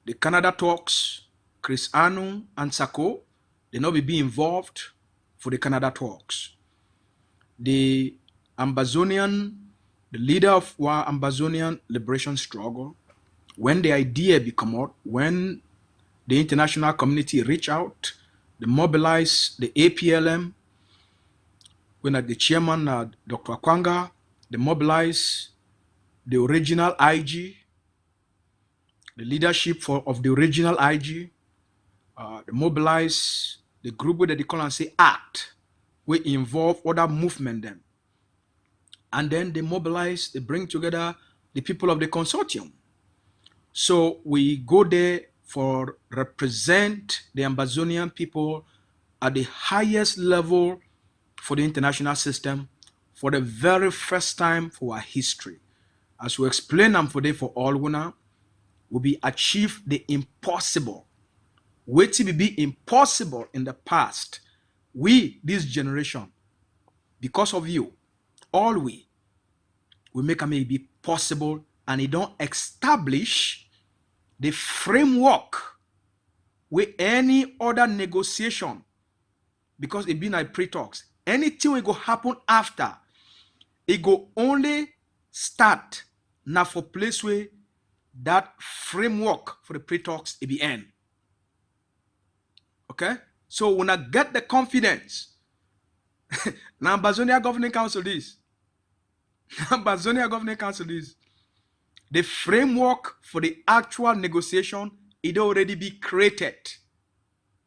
The Canada talks, Chris Anu and Sako, they not be involved for the Canada talks. The Ambazonian, the leader of our Ambazonian liberation struggle, when the idea become out, when the international community reach out, they mobilize the APLM, when the chairman, Dr. Akwanga, they mobilize the original IG, the leadership of the original IG, they mobilize the group where they call and say ACT, we involve other movement them. And then they mobilize, they bring together the people of the consortium. So we go there for represent the Ambazonian people at the highest level for the international system for the very first time for our history. As we explain them for for all winner, will be achieve the impossible. What will be impossible in the past, we, this generation, because of you, all we make it be possible, and it don't establish the framework with any other negotiation, because it been like pre-talks. Anything will go happen after, it go only start now for place where that framework for the pre-talks it be end. Okay? So when I get the confidence, now Ambazonia Governing Council is, Ambazonia Governing Council is, the framework for the actual negotiation, it already be created.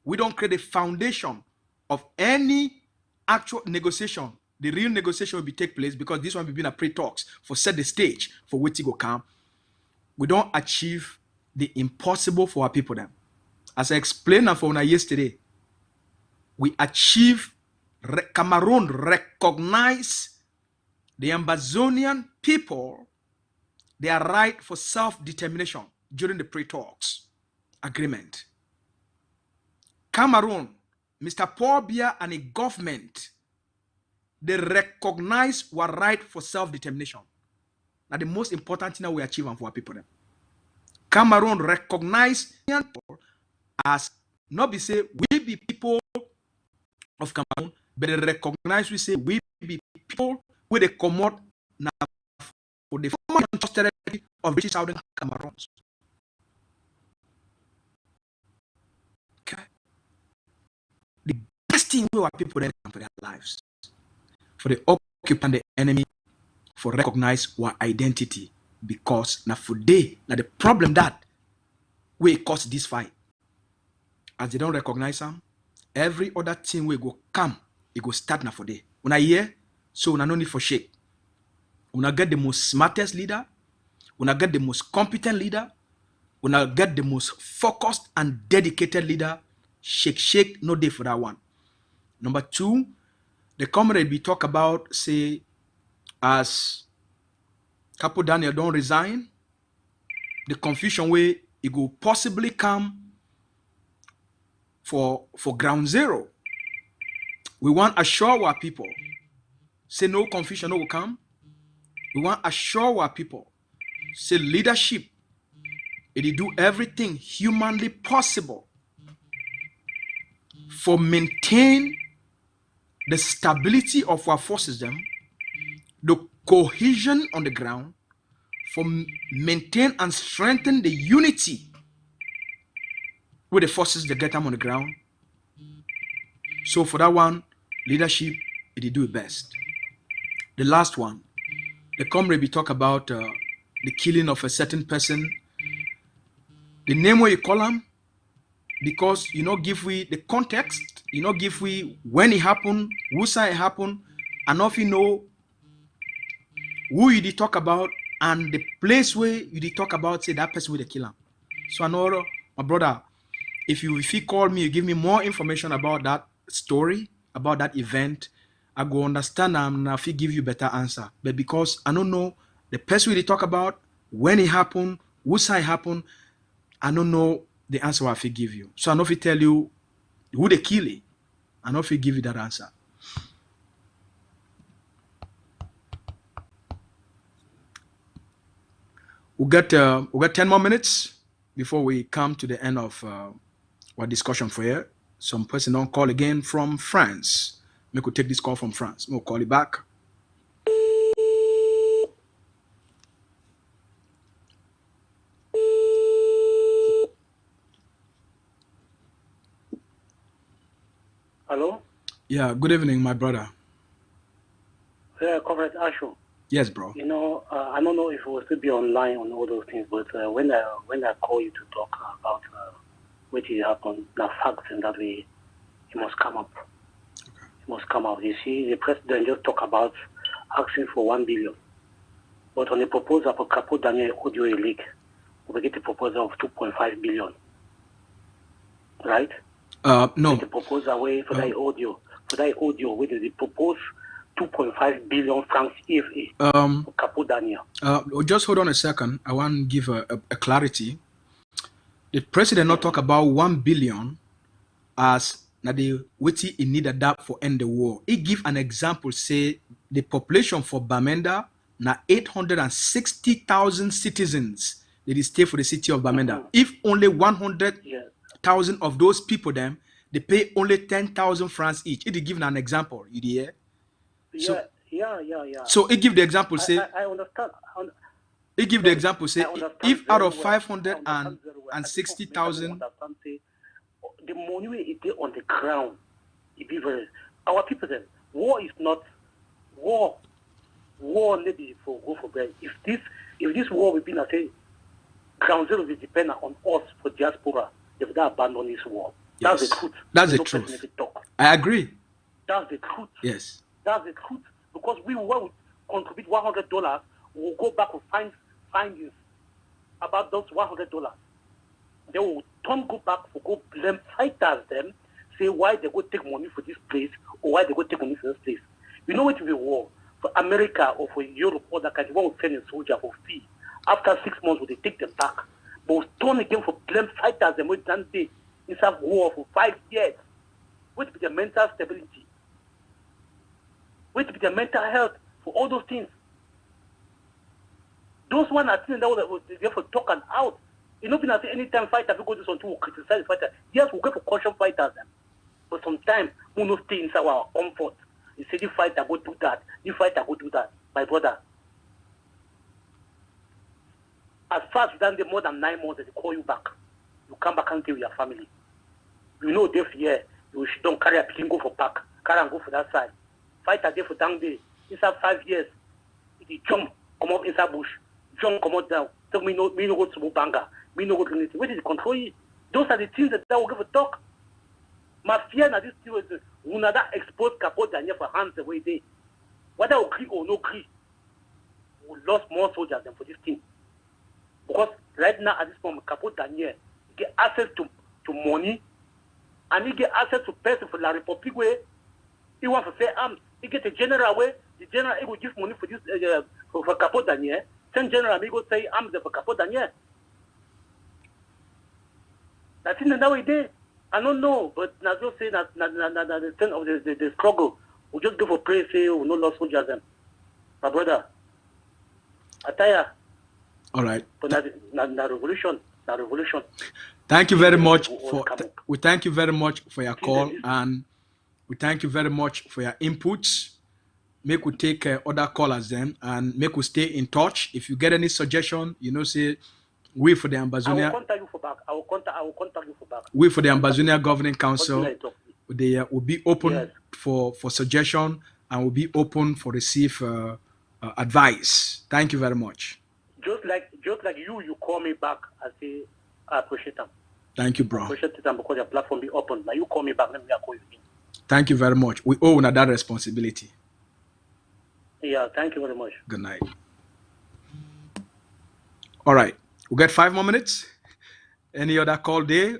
We don't create a foundation of any actual negotiation. The real negotiation will be take place because this one will be in a pre-talks for set the stage for which it go come. We don't achieve the impossible for our people then. As I explained for yesterday, we achieve Cameroon recognize the Ambazonian people their right for self-determination during the pre-talks agreement. Cameroon, Mr. Paul Biya and a government, they recognize our right for self-determination. Now the most important thing that we achieve for our people. Cameroon recognize as not be say we be people of Cameroon, but they recognize we say we be people where they come out now for the former territory of British Southern Cameroon. Okay. The best thing we our people then for their lives, for the occupant, the enemy, for recognize our identity, because now for they now the problem that we cause this fight. As they don't recognize them, every other thing will go come, it go start now for day. When I hear, so when I no need for shake. When I get the most smartest leader, when I get the most competent leader, when I get the most focused and dedicated leader, shake, no day for that one. Number two, the comrade we talk about, say, as Capo Daniel don't resign, the confusion way it will possibly come for ground zero. We want to assure our people, say no confusion no will come. We want to assure our people, say leadership, it do everything humanly possible for maintain the stability of our forces, them, the cohesion on the ground, for maintain and strengthen the unity with the forces that get them on the ground. So for that one, leadership, it do it best. The last one, the comrade we talk about the killing of a certain person. The name where you call him, because you know give we the context, you know give we when it happened, who side it happened, and if you know who you did talk about and the place where you did talk about, say that person will kill him. So I know, my brother, if you call me, you give me more information about that story, about that event, I go understand and I feel give you better answer. But because I don't know the person we did talk about, when it happened, who side it happened, I don't know the answer I feel give you. So I know if I tell you who they kill it, I know if I give you that answer. We'll get 10 more minutes before we come to the end of our discussion for here. Some person don't call again from France. We could take this call from France. We'll call it back. Hello? Yeah, good evening, my brother. Yeah, Comrade Ashu. Yes, bro. You know, I don't know if we will still be online on all those things, but when I call you to talk about what will happen, the facts and that way, it must come up. Okay. It must come out. You see, the president just talk about asking for 1 billion. But on the proposal for Capo Daniel audio leak, we get a proposal of 2.5 billion. Right? No. The proposal way for that audio, where they propose 2.5 billion francs EFA for Capo Daniel. Just hold on a second. I want to give a clarity. The president not talk about 1 billion as na the witty in need adapt for end the war. He give an example, say the population for Bamenda na 860,000 citizens that stay for the city of Bamenda. If only 100,000 of those people them, they pay only 10,000 francs each. It give an example, you hear? Yeah. So he give the example, say I understand. He give the example, say if out of 560,000, the money is there on the ground. It be very our people then. War is not war. War maybe for go for bread. If this war will be not say ground zero will depend on us for diaspora. If they abandon this war, yes. That's the truth. That's the truth. I agree. That's the truth. Yes. That's the truth. Because we will contribute $100, we'll go back and find findings about those $100. They will go back for go blame fighters them, say why they go take money for this place or why they go take money for this place. You know what will be war? For America or for Europe or that country, won't send a soldier for fee. After 6 months, will they take them back? But we'll turn again for blame fighters them with Dante inside war for 5 years. What will be the mental stability? What will be the mental health for all those things? Those one are things that they have to talk and out. You know, anytime fighter we go to something, we'll criticize the fighter. Yes, we'll go for caution fighters. But sometimes we will not stay inside our comfort. You say, this fighter go do that. This fighter go do that. My brother. As far as you done more than 9 months, they call you back. You come back and stay with your family. You know, this year, you don't carry a picking, go for park. Carry and go for that side. Fighter there for down day. Inside 5 years, he jump, come up inside bush. Jump, come out down. Tell me no go to Mubanga. Me no go to anything. Where did he control you? Those are the things that will give a talk. My fear now this thing is we not expose Capo Daniel for hands away there. Whether we agree or no agree, we lost more soldiers than for this thing. Because right now at this moment, Capo Daniel get access to money and he get access to person for La Republique where he want to say arms. He get a general way, the general he will give money for this for Capo Daniel. Send general he go say arms for Capo Daniel. That's in the way there. I don't know, but I just say that the thing of the struggle. We just go for praise, say we no lost soldiers them. My brother. Attire. All right. Na revolution. Thank you very much we thank you very much for your call, and we thank you very much for your inputs. Make we take other callers then, and make we stay in touch. If you get any suggestion, say we for the Ambazonia. I will contact you for back. I will contact you for back. We for the Ambazonia Governing Council, they will be open for suggestion, and will be open for receive advice. Thank you very much. Just like you call me back and say I appreciate them. Thank you, bro. I appreciate them because your platform be open. Now you call me back, let me call you again. Thank you very much. We own that responsibility. Yeah, thank you very much. Good night. All right, we got 5 more minutes. Any other call there?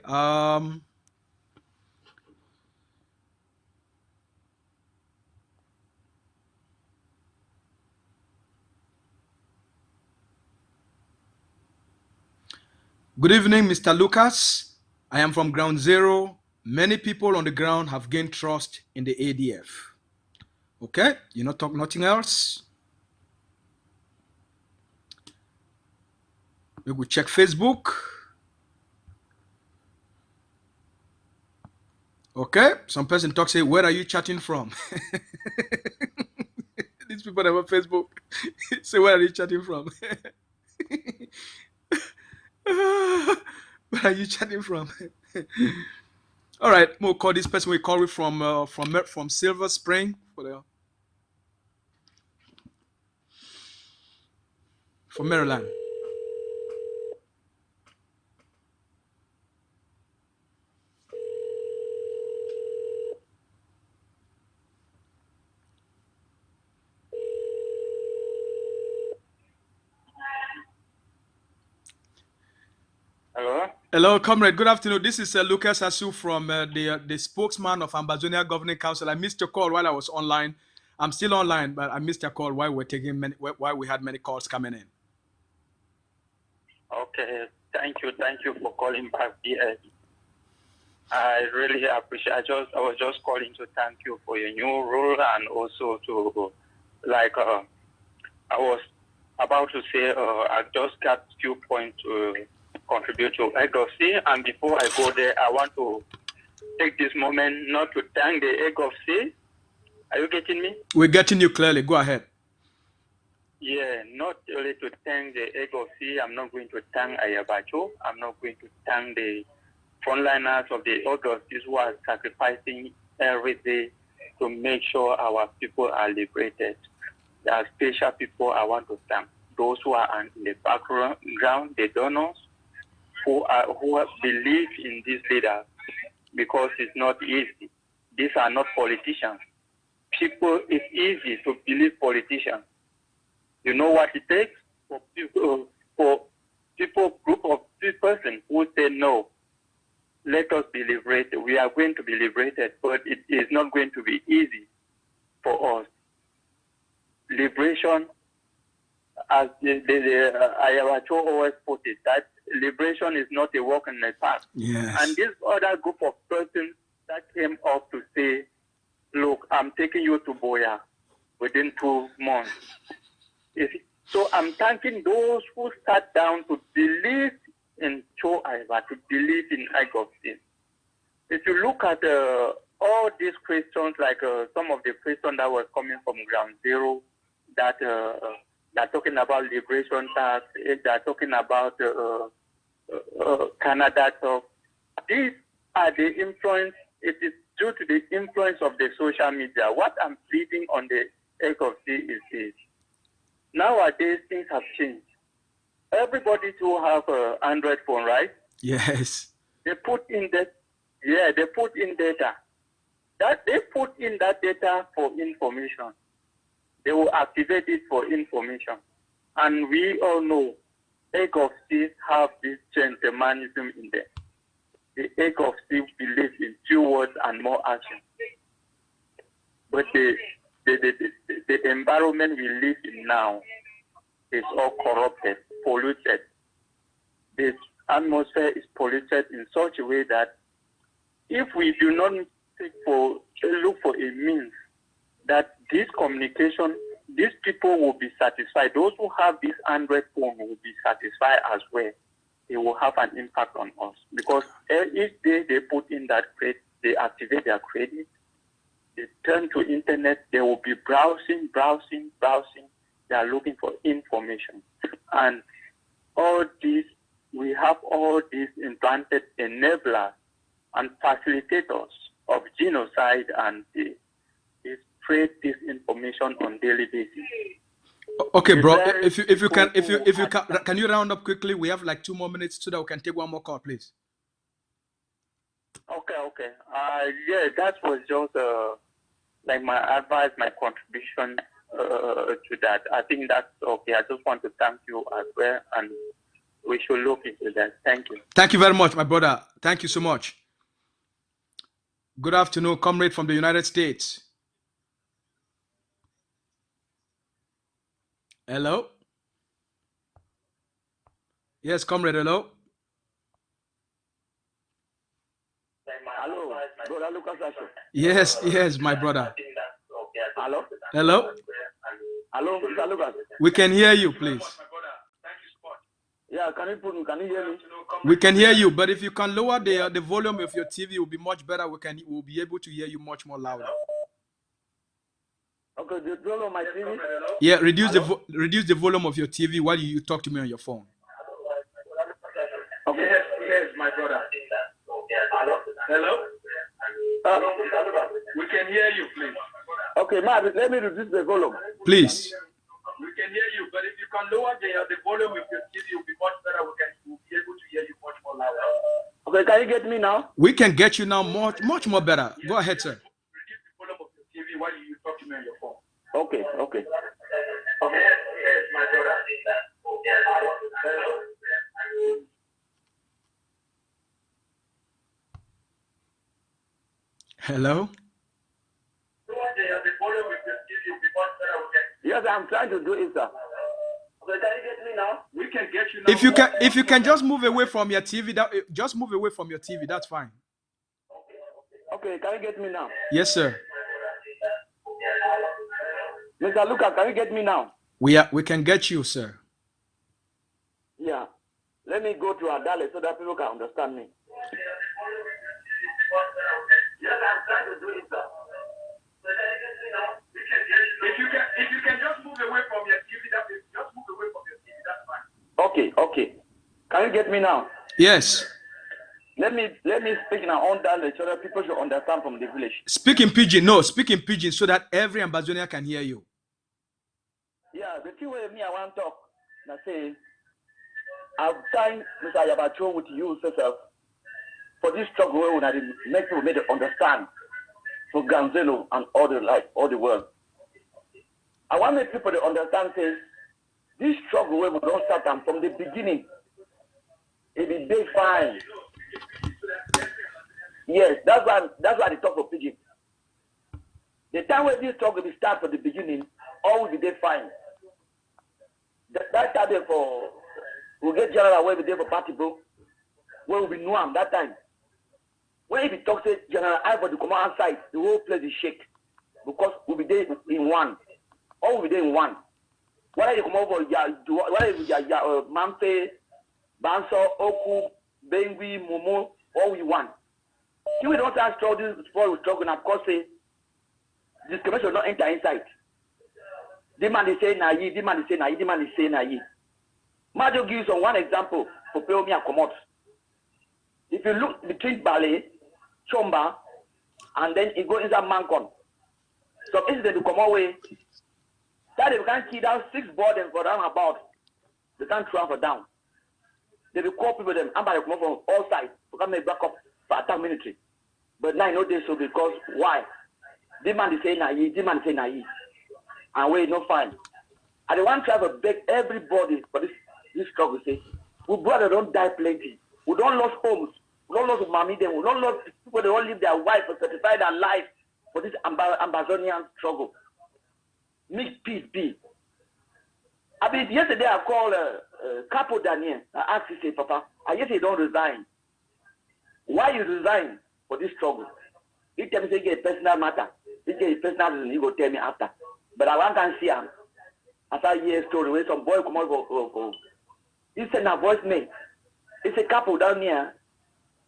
Good evening, Mr. Lucas. I am from Ground Zero. Many people on the ground have gained trust in the ADF. Okay, you not talk nothing else? We will check Facebook. Okay, some person talk say, where are you chatting from? These people that have Facebook say, where are you chatting from? Where are you chatting from? All right, we'll call this person. We call it from Silver Spring from Maryland. Hello, comrade. Good afternoon. This is Lucas ASU from the spokesman of Ambazonia Governing Council. I missed your call while I was online. I'm still online, but I missed your call while while we had many calls coming in. Okay, thank you for calling back. Yes, I really appreciate. I was just calling to thank you for your new role, and also to I was about to say I just got a few points to contribute to AGovC, and before I go there, I want to take this moment not to thank the AGovC. Are you getting me? We're getting you clearly. Go ahead. Yeah, not only to thank the AGovC, I'm not going to thank Ayabacho. I'm not going to thank the frontliners of the AGovC who are sacrificing every day to make sure our people are liberated. There are special people I want to thank. Those who are in the background, the donors, who believe in these leaders, because it's not easy. These are not politicians. It's easy to believe politicians. You know what it takes for group of persons who say no, let us be liberated. We are going to be liberated, but it is not going to be easy for us. Liberation, as Ayabacho always put it, that liberation is not a walk in the park. Yes. And this other group of persons that came up to say, look, I'm taking you to Boya within 2 months. So I'm thanking those who sat down to believe in Cho Aiba, to believe in AGovC. If you look at all these questions, like some of the questions that were coming from Ground Zero, that they're talking about liberation tax, they're talking about Canada talk. These are the influence. It is due to the influence of the social media. What I'm pleading on the AGovC is this. Nowadays, things have changed. Everybody to have an Android phone, right? Yes. They put in that. Yeah, they put in data. That they put in that data for information. They will activate it for information. And we all know AGovC have this gentlemanism in them. The AGovC believes in few words and more action. But the environment we live in now is all corrupted, polluted. The atmosphere is polluted in such a way that if we do not look for a means that this communication these people will be satisfied. Those who have this Android phone will be satisfied as well. It will have an impact on us because each day they put in that credit, they activate their credit, they turn to internet, they will be browsing. They are looking for information. And all these, we have all these implanted enablers and facilitators of genocide, and they spread this information on daily basis. Okay, bro. If you can you round up quickly? We have like 2 more minutes so that we can take one more call, please. Okay. Yeah, that was just like my advice, my contribution to that. I think that's okay. I just want to thank you as well, and we should look into that. Thank you. Thank you very much, my brother. Thank you so much. Good afternoon, comrade from the United States. Hello? Yes, comrade, hello? Hello, brother Lucas. Yes, my brother. Hello? Hello? Hello, Mr. Lucas. We can hear you, please. Yeah, can you hear me? We can hear you, but if you can lower the volume of your TV, it will be much better. We'll be able to hear you much more louder. Okay, the volume of my TV? Yeah, reduce the volume of your TV while you talk to me on your phone. Okay. Yes, my brother. Hello? We can hear you, please. Okay, let me reduce the volume. Please. We can hear you, but if you can lower the volume of your TV, it will be much better. We'll be able to hear you much more louder. Okay, can you get me now? We can get you now much more better. Go ahead, sir. Reduce the volume of your TV while you talk to me on your phone. Okay. Yes, my brother. Hello? Yes, I'm trying to do it, sir. Okay, can you get me now? We can get you now. If you can just move away from your TV, that's fine. Okay, can you get me now? Yes, sir. Mr. Lucas, can you get me now? We can get you, sir. Yeah. Let me go to Adale so that people can understand me. Yes, I'm trying to do it, sir. If you can just move away from your TV, that's fine. Okay. Can you get me now? Yes. Let me speak in our own dialect so that people should understand from the village. Speak in pidgin so that every Ambazonian can hear you. Yeah, the thing with me I want to talk. I say I've signed Mr. Yabacho with you yourself for this struggle where we make people make it understand for Ganzelo and all the world. I want to make people to understand say this struggle where we don't start them from the beginning. It be day fine. Yes, that's why they talk for pidgin. The time when this struggle will start from the beginning, all will be day fine. That time we'll get general where we there for party, bro. Where we know him that time. When he talk say General Ivory come outside, the whole place is shake. Because we'll be there in one. All will be there in one. Whether you come over Mamfe, Banso, Oku, Bengui, Momo, all we want. If we don't have struggle before we struggle, and of course say discrimination will not enter inside. The man is saying naive, the man is saying naive, the man is saying naive. Majo gives on one example for Peomi and Komot. If you look between Ballet, Chomba, and then it goes inside Mancon. So instead to come away, that they can kill down 6 borders for roundabout. They can't transfer down. They will call people them and by come from all sides to come make back up for attack military. But now I know this so because why? The man is saying naive, the man is saying naive. And we no fine. And they want to try to beg everybody for this struggle. Say, we brother don't die plenty. We don't lose homes. We don't lose mommy them. We don't lose people. They don't leave their wife or satisfy their life for this Ambazonian struggle. Make peace be. I mean, yesterday I called Capo Daniel. I asked him, say, Papa, I guess you don't resign. Why you resign for this struggle? He tell me say get a personal matter. He get a personal reason. He go tell me after. But I want to see him. As I hear a story where some boy come out for he send a voicemail. It's a couple down here.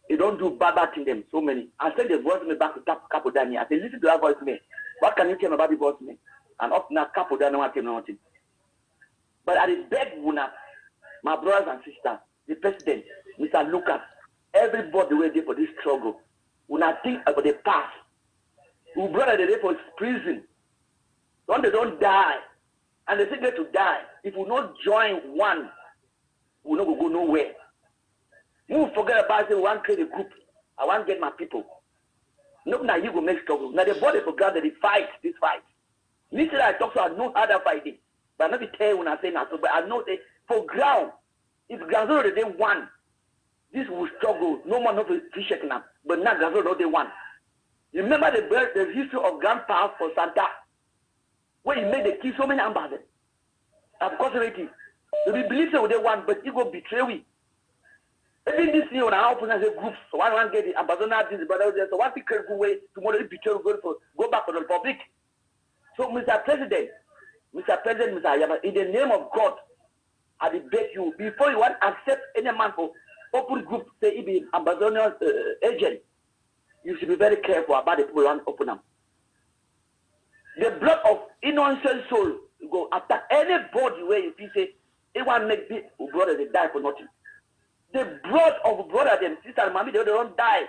They don't do bad thing them, so many. I send the voicemail back to that couple down here. I say, listen to that voicemail. What can you tell me about the voicemail? And up now, couple down here, I tell nothing. But I beg Wuna, my brothers and sisters, the president, Mr. Lucas, everybody were there for this struggle. When I think about the past, who brother they there for prison, when they don't die, and they think they to die, if we not join one, we not go nowhere. You forget about it, we want to create a group. I want to get my people. No, now you go make struggle. Now the body for God that they fight this fight. Listen, I talk so I know how to fight it. But not be tell when I say that, but I know that for ground, if ground zero they won, this will struggle. No one knows to shake now. But now ground zero they won. You remember the history of grandpa for Santa, where he made the key so many ambassadors. Of course, it is. We believe so they won, but he go betray we. Even this year, when I open as a group, so one get the ambassador, this brother, so one think good way tomorrow if betray go back to the public. So, Mr. President, Mr. Ayaba, in the name of God, I beg you, before you want to accept any man for open group, say he be Ambazonian agent, you should be very careful about the people you want to open them. The blood of innocent soul go attack anybody where you say, anyone make this brother they die for nothing. The blood of brother them, sister and mommy, they don't die.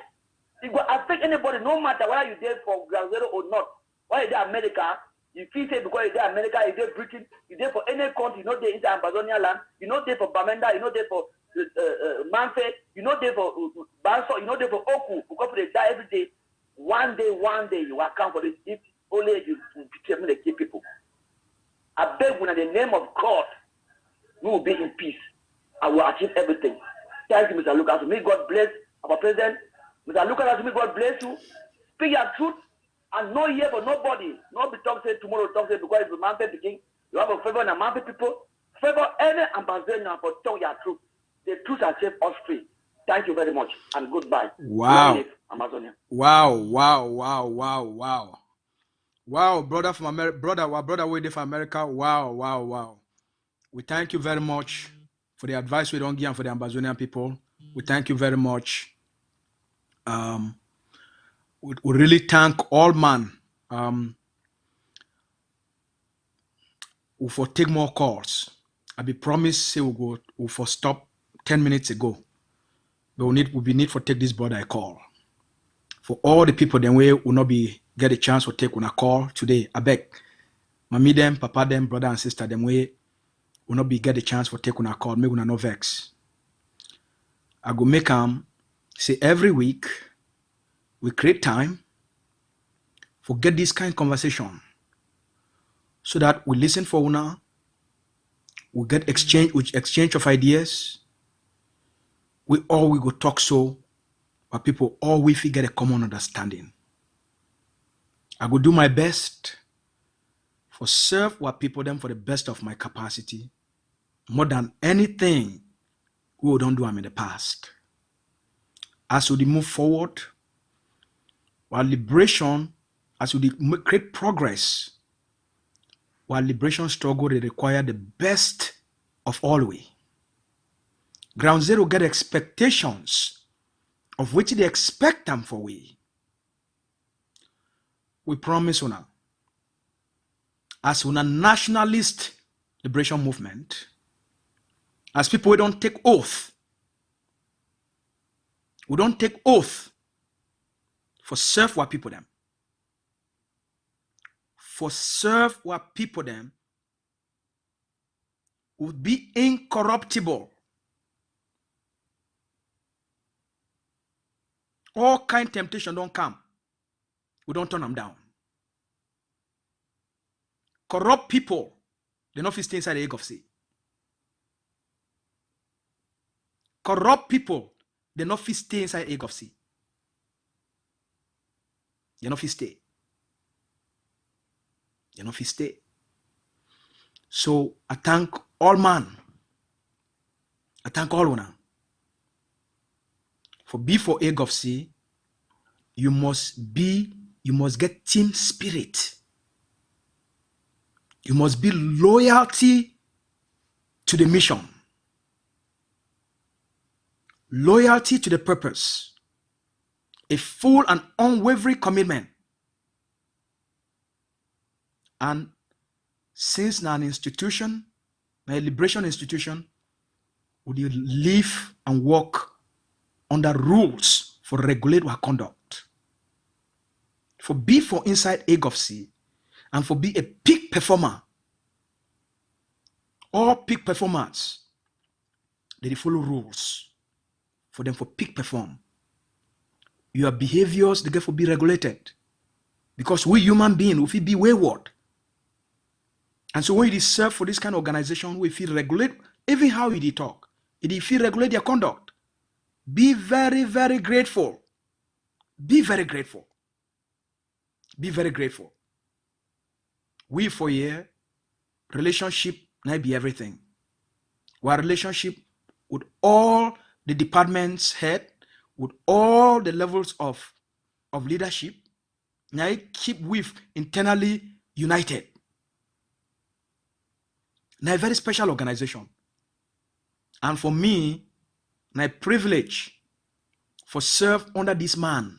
It will affect anybody, no matter whether you're there for ground zero or not. Why you're there America, you feel say because you're there America, you're there Britain, you're there for any country, you're not there into Ambazonia land, you're not there for Bamenda, you're not there for Manfred, you're not there for Banso, you're not there for Oku, because they die every day. One day you will account for this if only you determine the key people. I beg when in the name of God, we will be in peace. I will achieve everything. Thank you, Mr. Lucas. May God bless our president. Mr. Lucas, may God bless you. Speak your truth and no hear for nobody. Not be talk say tomorrow, talk say because it's a man picking. You have a favor and a man people. Favor any ambassador for tell your truth. The truth has set us free. Thank you very much and goodbye. Wow. Amazonia. Wow. Wow, brother from America, our brother way there from America. Wow. We thank you very much for the advice we don't give and for the Ambazonian people. We thank you very much. We really thank all man who for take more calls. I be promised say we'll for stop 10 minutes ago. But we need for take this brother a call. For all the people then we will not be get a chance to take on a call today. I beg. Mommy them, papa them, brother and sister them we will not be get a chance for take on a call. Maybe we no vex. I go make say every week we create time for get this kind of conversation so that we listen for una, we get exchange of ideas. We go talk so, but people all we get a common understanding. I go do my best for serve what people them for the best of my capacity, more than anything we don't do them in the past. As we move forward, while liberation, as we create progress, while liberation struggle, they require the best of all we. Ground Zero get expectations of which they expect them for we. We promise una, as una nationalist liberation movement, as people we don't take oath for serve what people them. For serve what people them would be incorruptible. All kind of temptation don't come. We don't turn them down. Corrupt people, they not fit stay inside the AGovC. Corrupt people, they not fit stay inside AGovC. They not fit stay. They not fit stay. So I thank all man. I thank all one. For before AGovC, you must get team spirit. You must be loyalty to the mission. Loyalty to the purpose. A full and unwavering commitment. And since now an institution, a liberation institution, would you live and work under rules for regulate our conduct? For be for inside AGovC and for be a peak performer. All peak performers, they follow rules for them for peak perform. Your behaviors, they get for be regulated. Because we human beings, we be wayward. And so when you serve for this kind of organization, we feel regulate, even how you talk. It feel regulate your conduct. Be very, very grateful. Be very grateful. Be very grateful. We for here, relationship might be everything. Our relationship with all the departments head, with all the levels of leadership, now keep with internally united. Now a very special organization. And for me, my privilege for serve under this man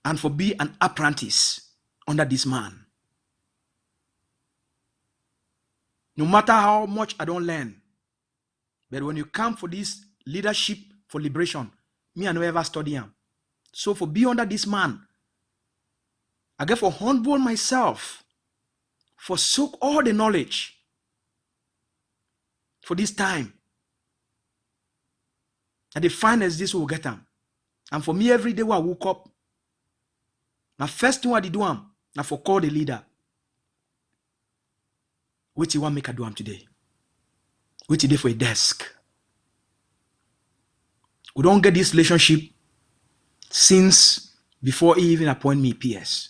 and for be an apprentice under this man. No matter how much I don't learn, but when you come for this leadership for liberation, me I no ever study him. So for be under this man, I get for humble myself, for soak all the knowledge for this time. And the finest this will get them. And for me, every day when I woke up, my first thing I did do am, now for call the leader. What you want make I do am today? What you do for a desk? We don't get this relationship since before he even appoint me PS.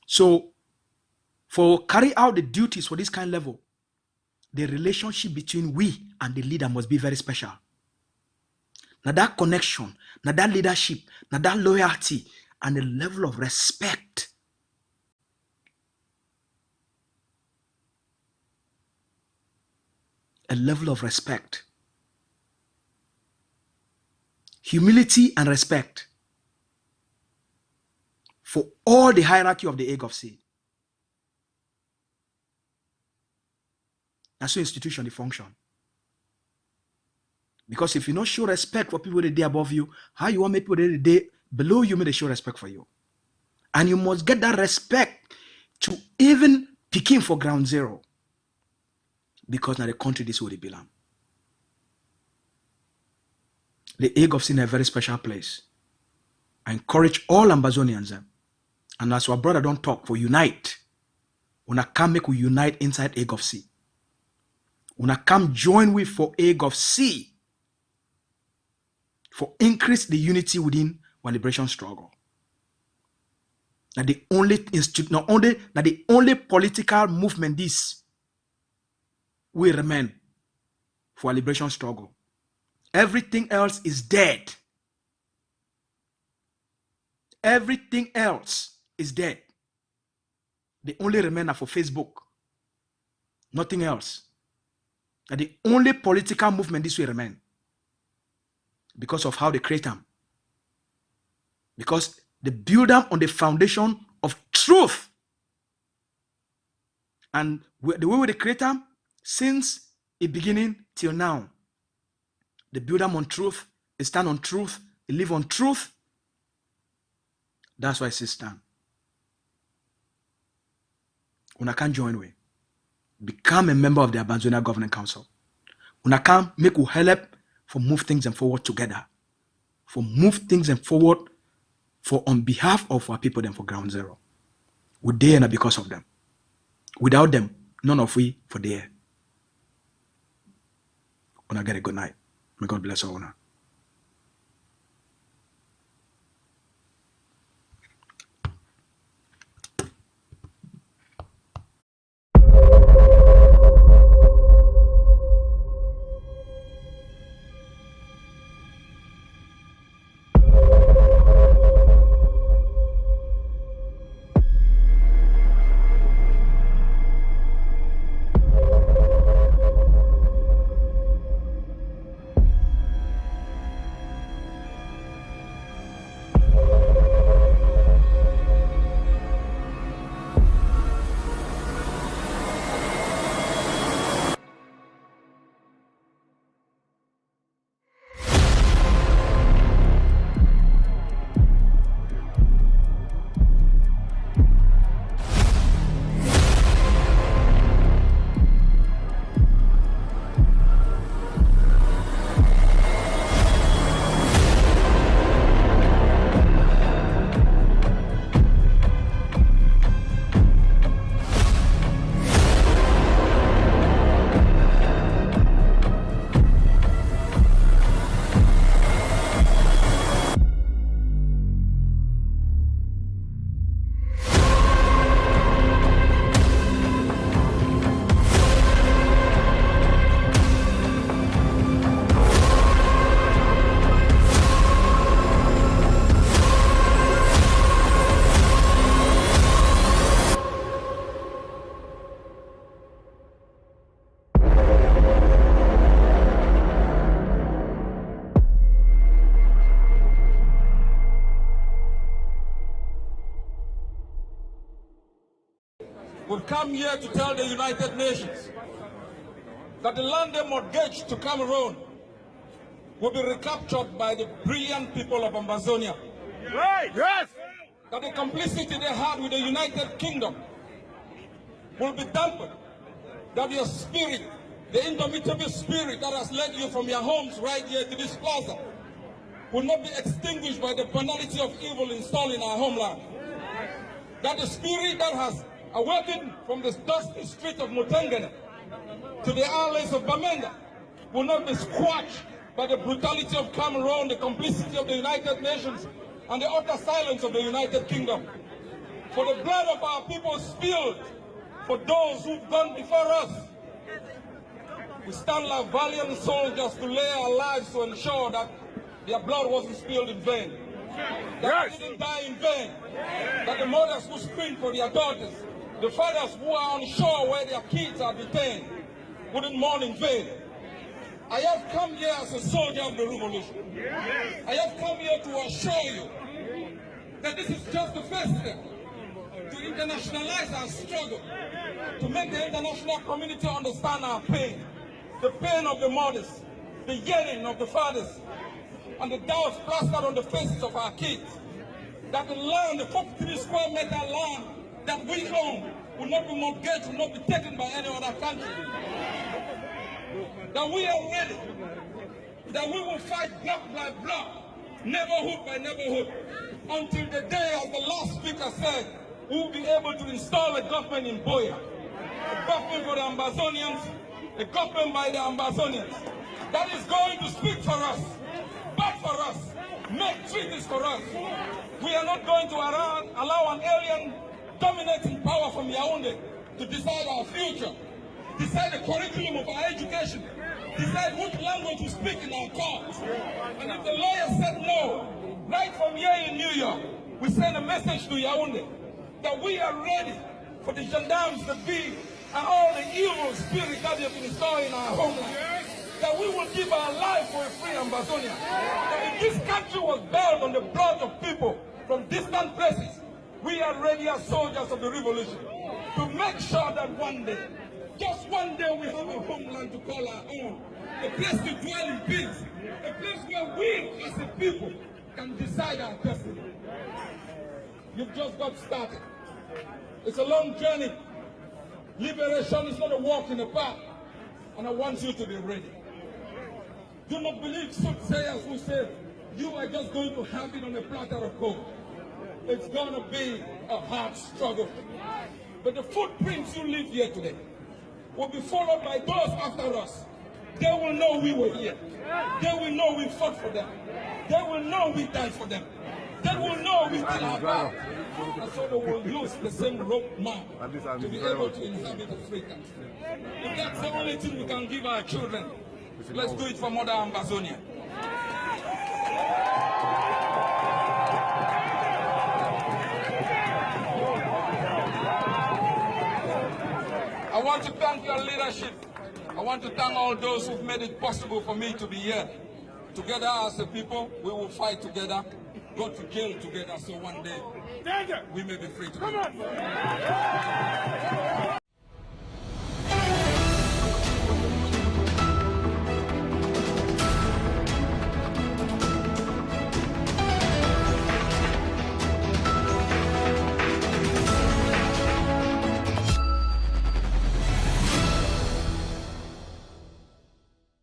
So, for carry out the duties for this kind of level, the relationship between we and the leader must be very special. Now that connection, now that leadership, now that loyalty, and the level of respect. A level of respect. Humility and respect for all the hierarchy of the AGovC. That's how institution they function. Because if you don't show respect for people that are above you, how you want people that are below you may they show respect for you. And you must get that respect to even picking for ground zero. Because now the country this is where they belong. The AGovC is a very special place. I encourage all Ambazonians. And as our brother don't talk for unite. When I come make we unite inside AGovC. When I come join with for AGovC. For increase the unity within our liberation struggle. Now the only institute, not only now the only political movement this will remain for our liberation struggle. Everything else is dead. Everything else is dead. The only remainder for Facebook. Nothing else. And the only political movement this will remain. Because of how they create them. Because they build them on the foundation of truth. And the way they create them, since the beginning till now, they build them on truth, they stand on truth, they live on truth. That's why I say stand. When I can't join with, become a member of the Ambazonian Governing Council. When I can make you help for move things and forward together. For move things and forward for on behalf of our people and for ground zero. We're there and because of them. Without them, none of we for there. When I get a good night. May God bless all now. come here to tell the United Nations that the land they mortgaged to Cameroon will be recaptured by the brilliant people of Ambazonia. Right. Yes. That the complicity they had with the United Kingdom will be dampened. That your spirit, the indomitable spirit that has led you from your homes right here to this plaza, will not be extinguished by the banality of evil installed in our homeland. That the spirit that has awakened from the dusty street of Mutengene to the alleys of Bamenda will not be squashed by the brutality of Cameroon, the complicity of the United Nations, and the utter silence of the United Kingdom. For the blood of our people spilled for those who've gone before us. We stand like valiant soldiers to lay our lives to ensure that their blood wasn't spilled in vain. That they didn't die in vain. That the mothers who scream for their daughters, the fathers who are on shore where their kids are detained, wouldn't mourn in vain. I have come here as a soldier of the revolution. I have come here to assure you that this is just the first step to internationalize our struggle, to make the international community understand our pain, the pain of the mothers, the yearning of the fathers, and the doubts plastered on the faces of our kids. That the land, the 43 square meter land that we own, will not be mortgaged, will not be taken by any other country. That we are ready, that we will fight block by block, neighborhood by neighborhood, until the day, as the last speaker said, we will be able to install a government in Boya, a government for the Ambazonians, a government by the Ambazonians, that is going to speak for us, fight for us, make treaties for us. We are not going to allow an alien dominating power from Yaoundé to decide our future, decide the curriculum of our education, decide which language we speak in our courts. And if the lawyer said no, right from here in New York, we send a message to Yaoundé that we are ready for the gendarmes, the bee, and all the evil spirits that have been installed in our homeland. That we will give our life for a free Ambazonia. That if this country was built on the blood of people from distant places, we are ready as soldiers of the revolution to make sure that one day, just one day, we have a homeland to call our own. A place to dwell in peace. A place where we as a people can decide our destiny. You've just got started. It's a long journey. Liberation is not a walk in the park. And I want you to be ready. Do not believe soothsayers who say you are just going to have it on a platter of gold. It's going to be a hard struggle. But the footprints you leave here today will be followed by those after us. They will know we were here. They will know we fought for them. They will know we died for them. They will know we still have power. And so they will use the same rope map to be able to inhabit a free country. If that's the only thing we can give our children, let's do it for Mother Ambazonia. I want to thank your leadership. I want to thank all those who've made it possible for me to be here. Together as a people, we will fight together, go to jail together, so one day we may be free together.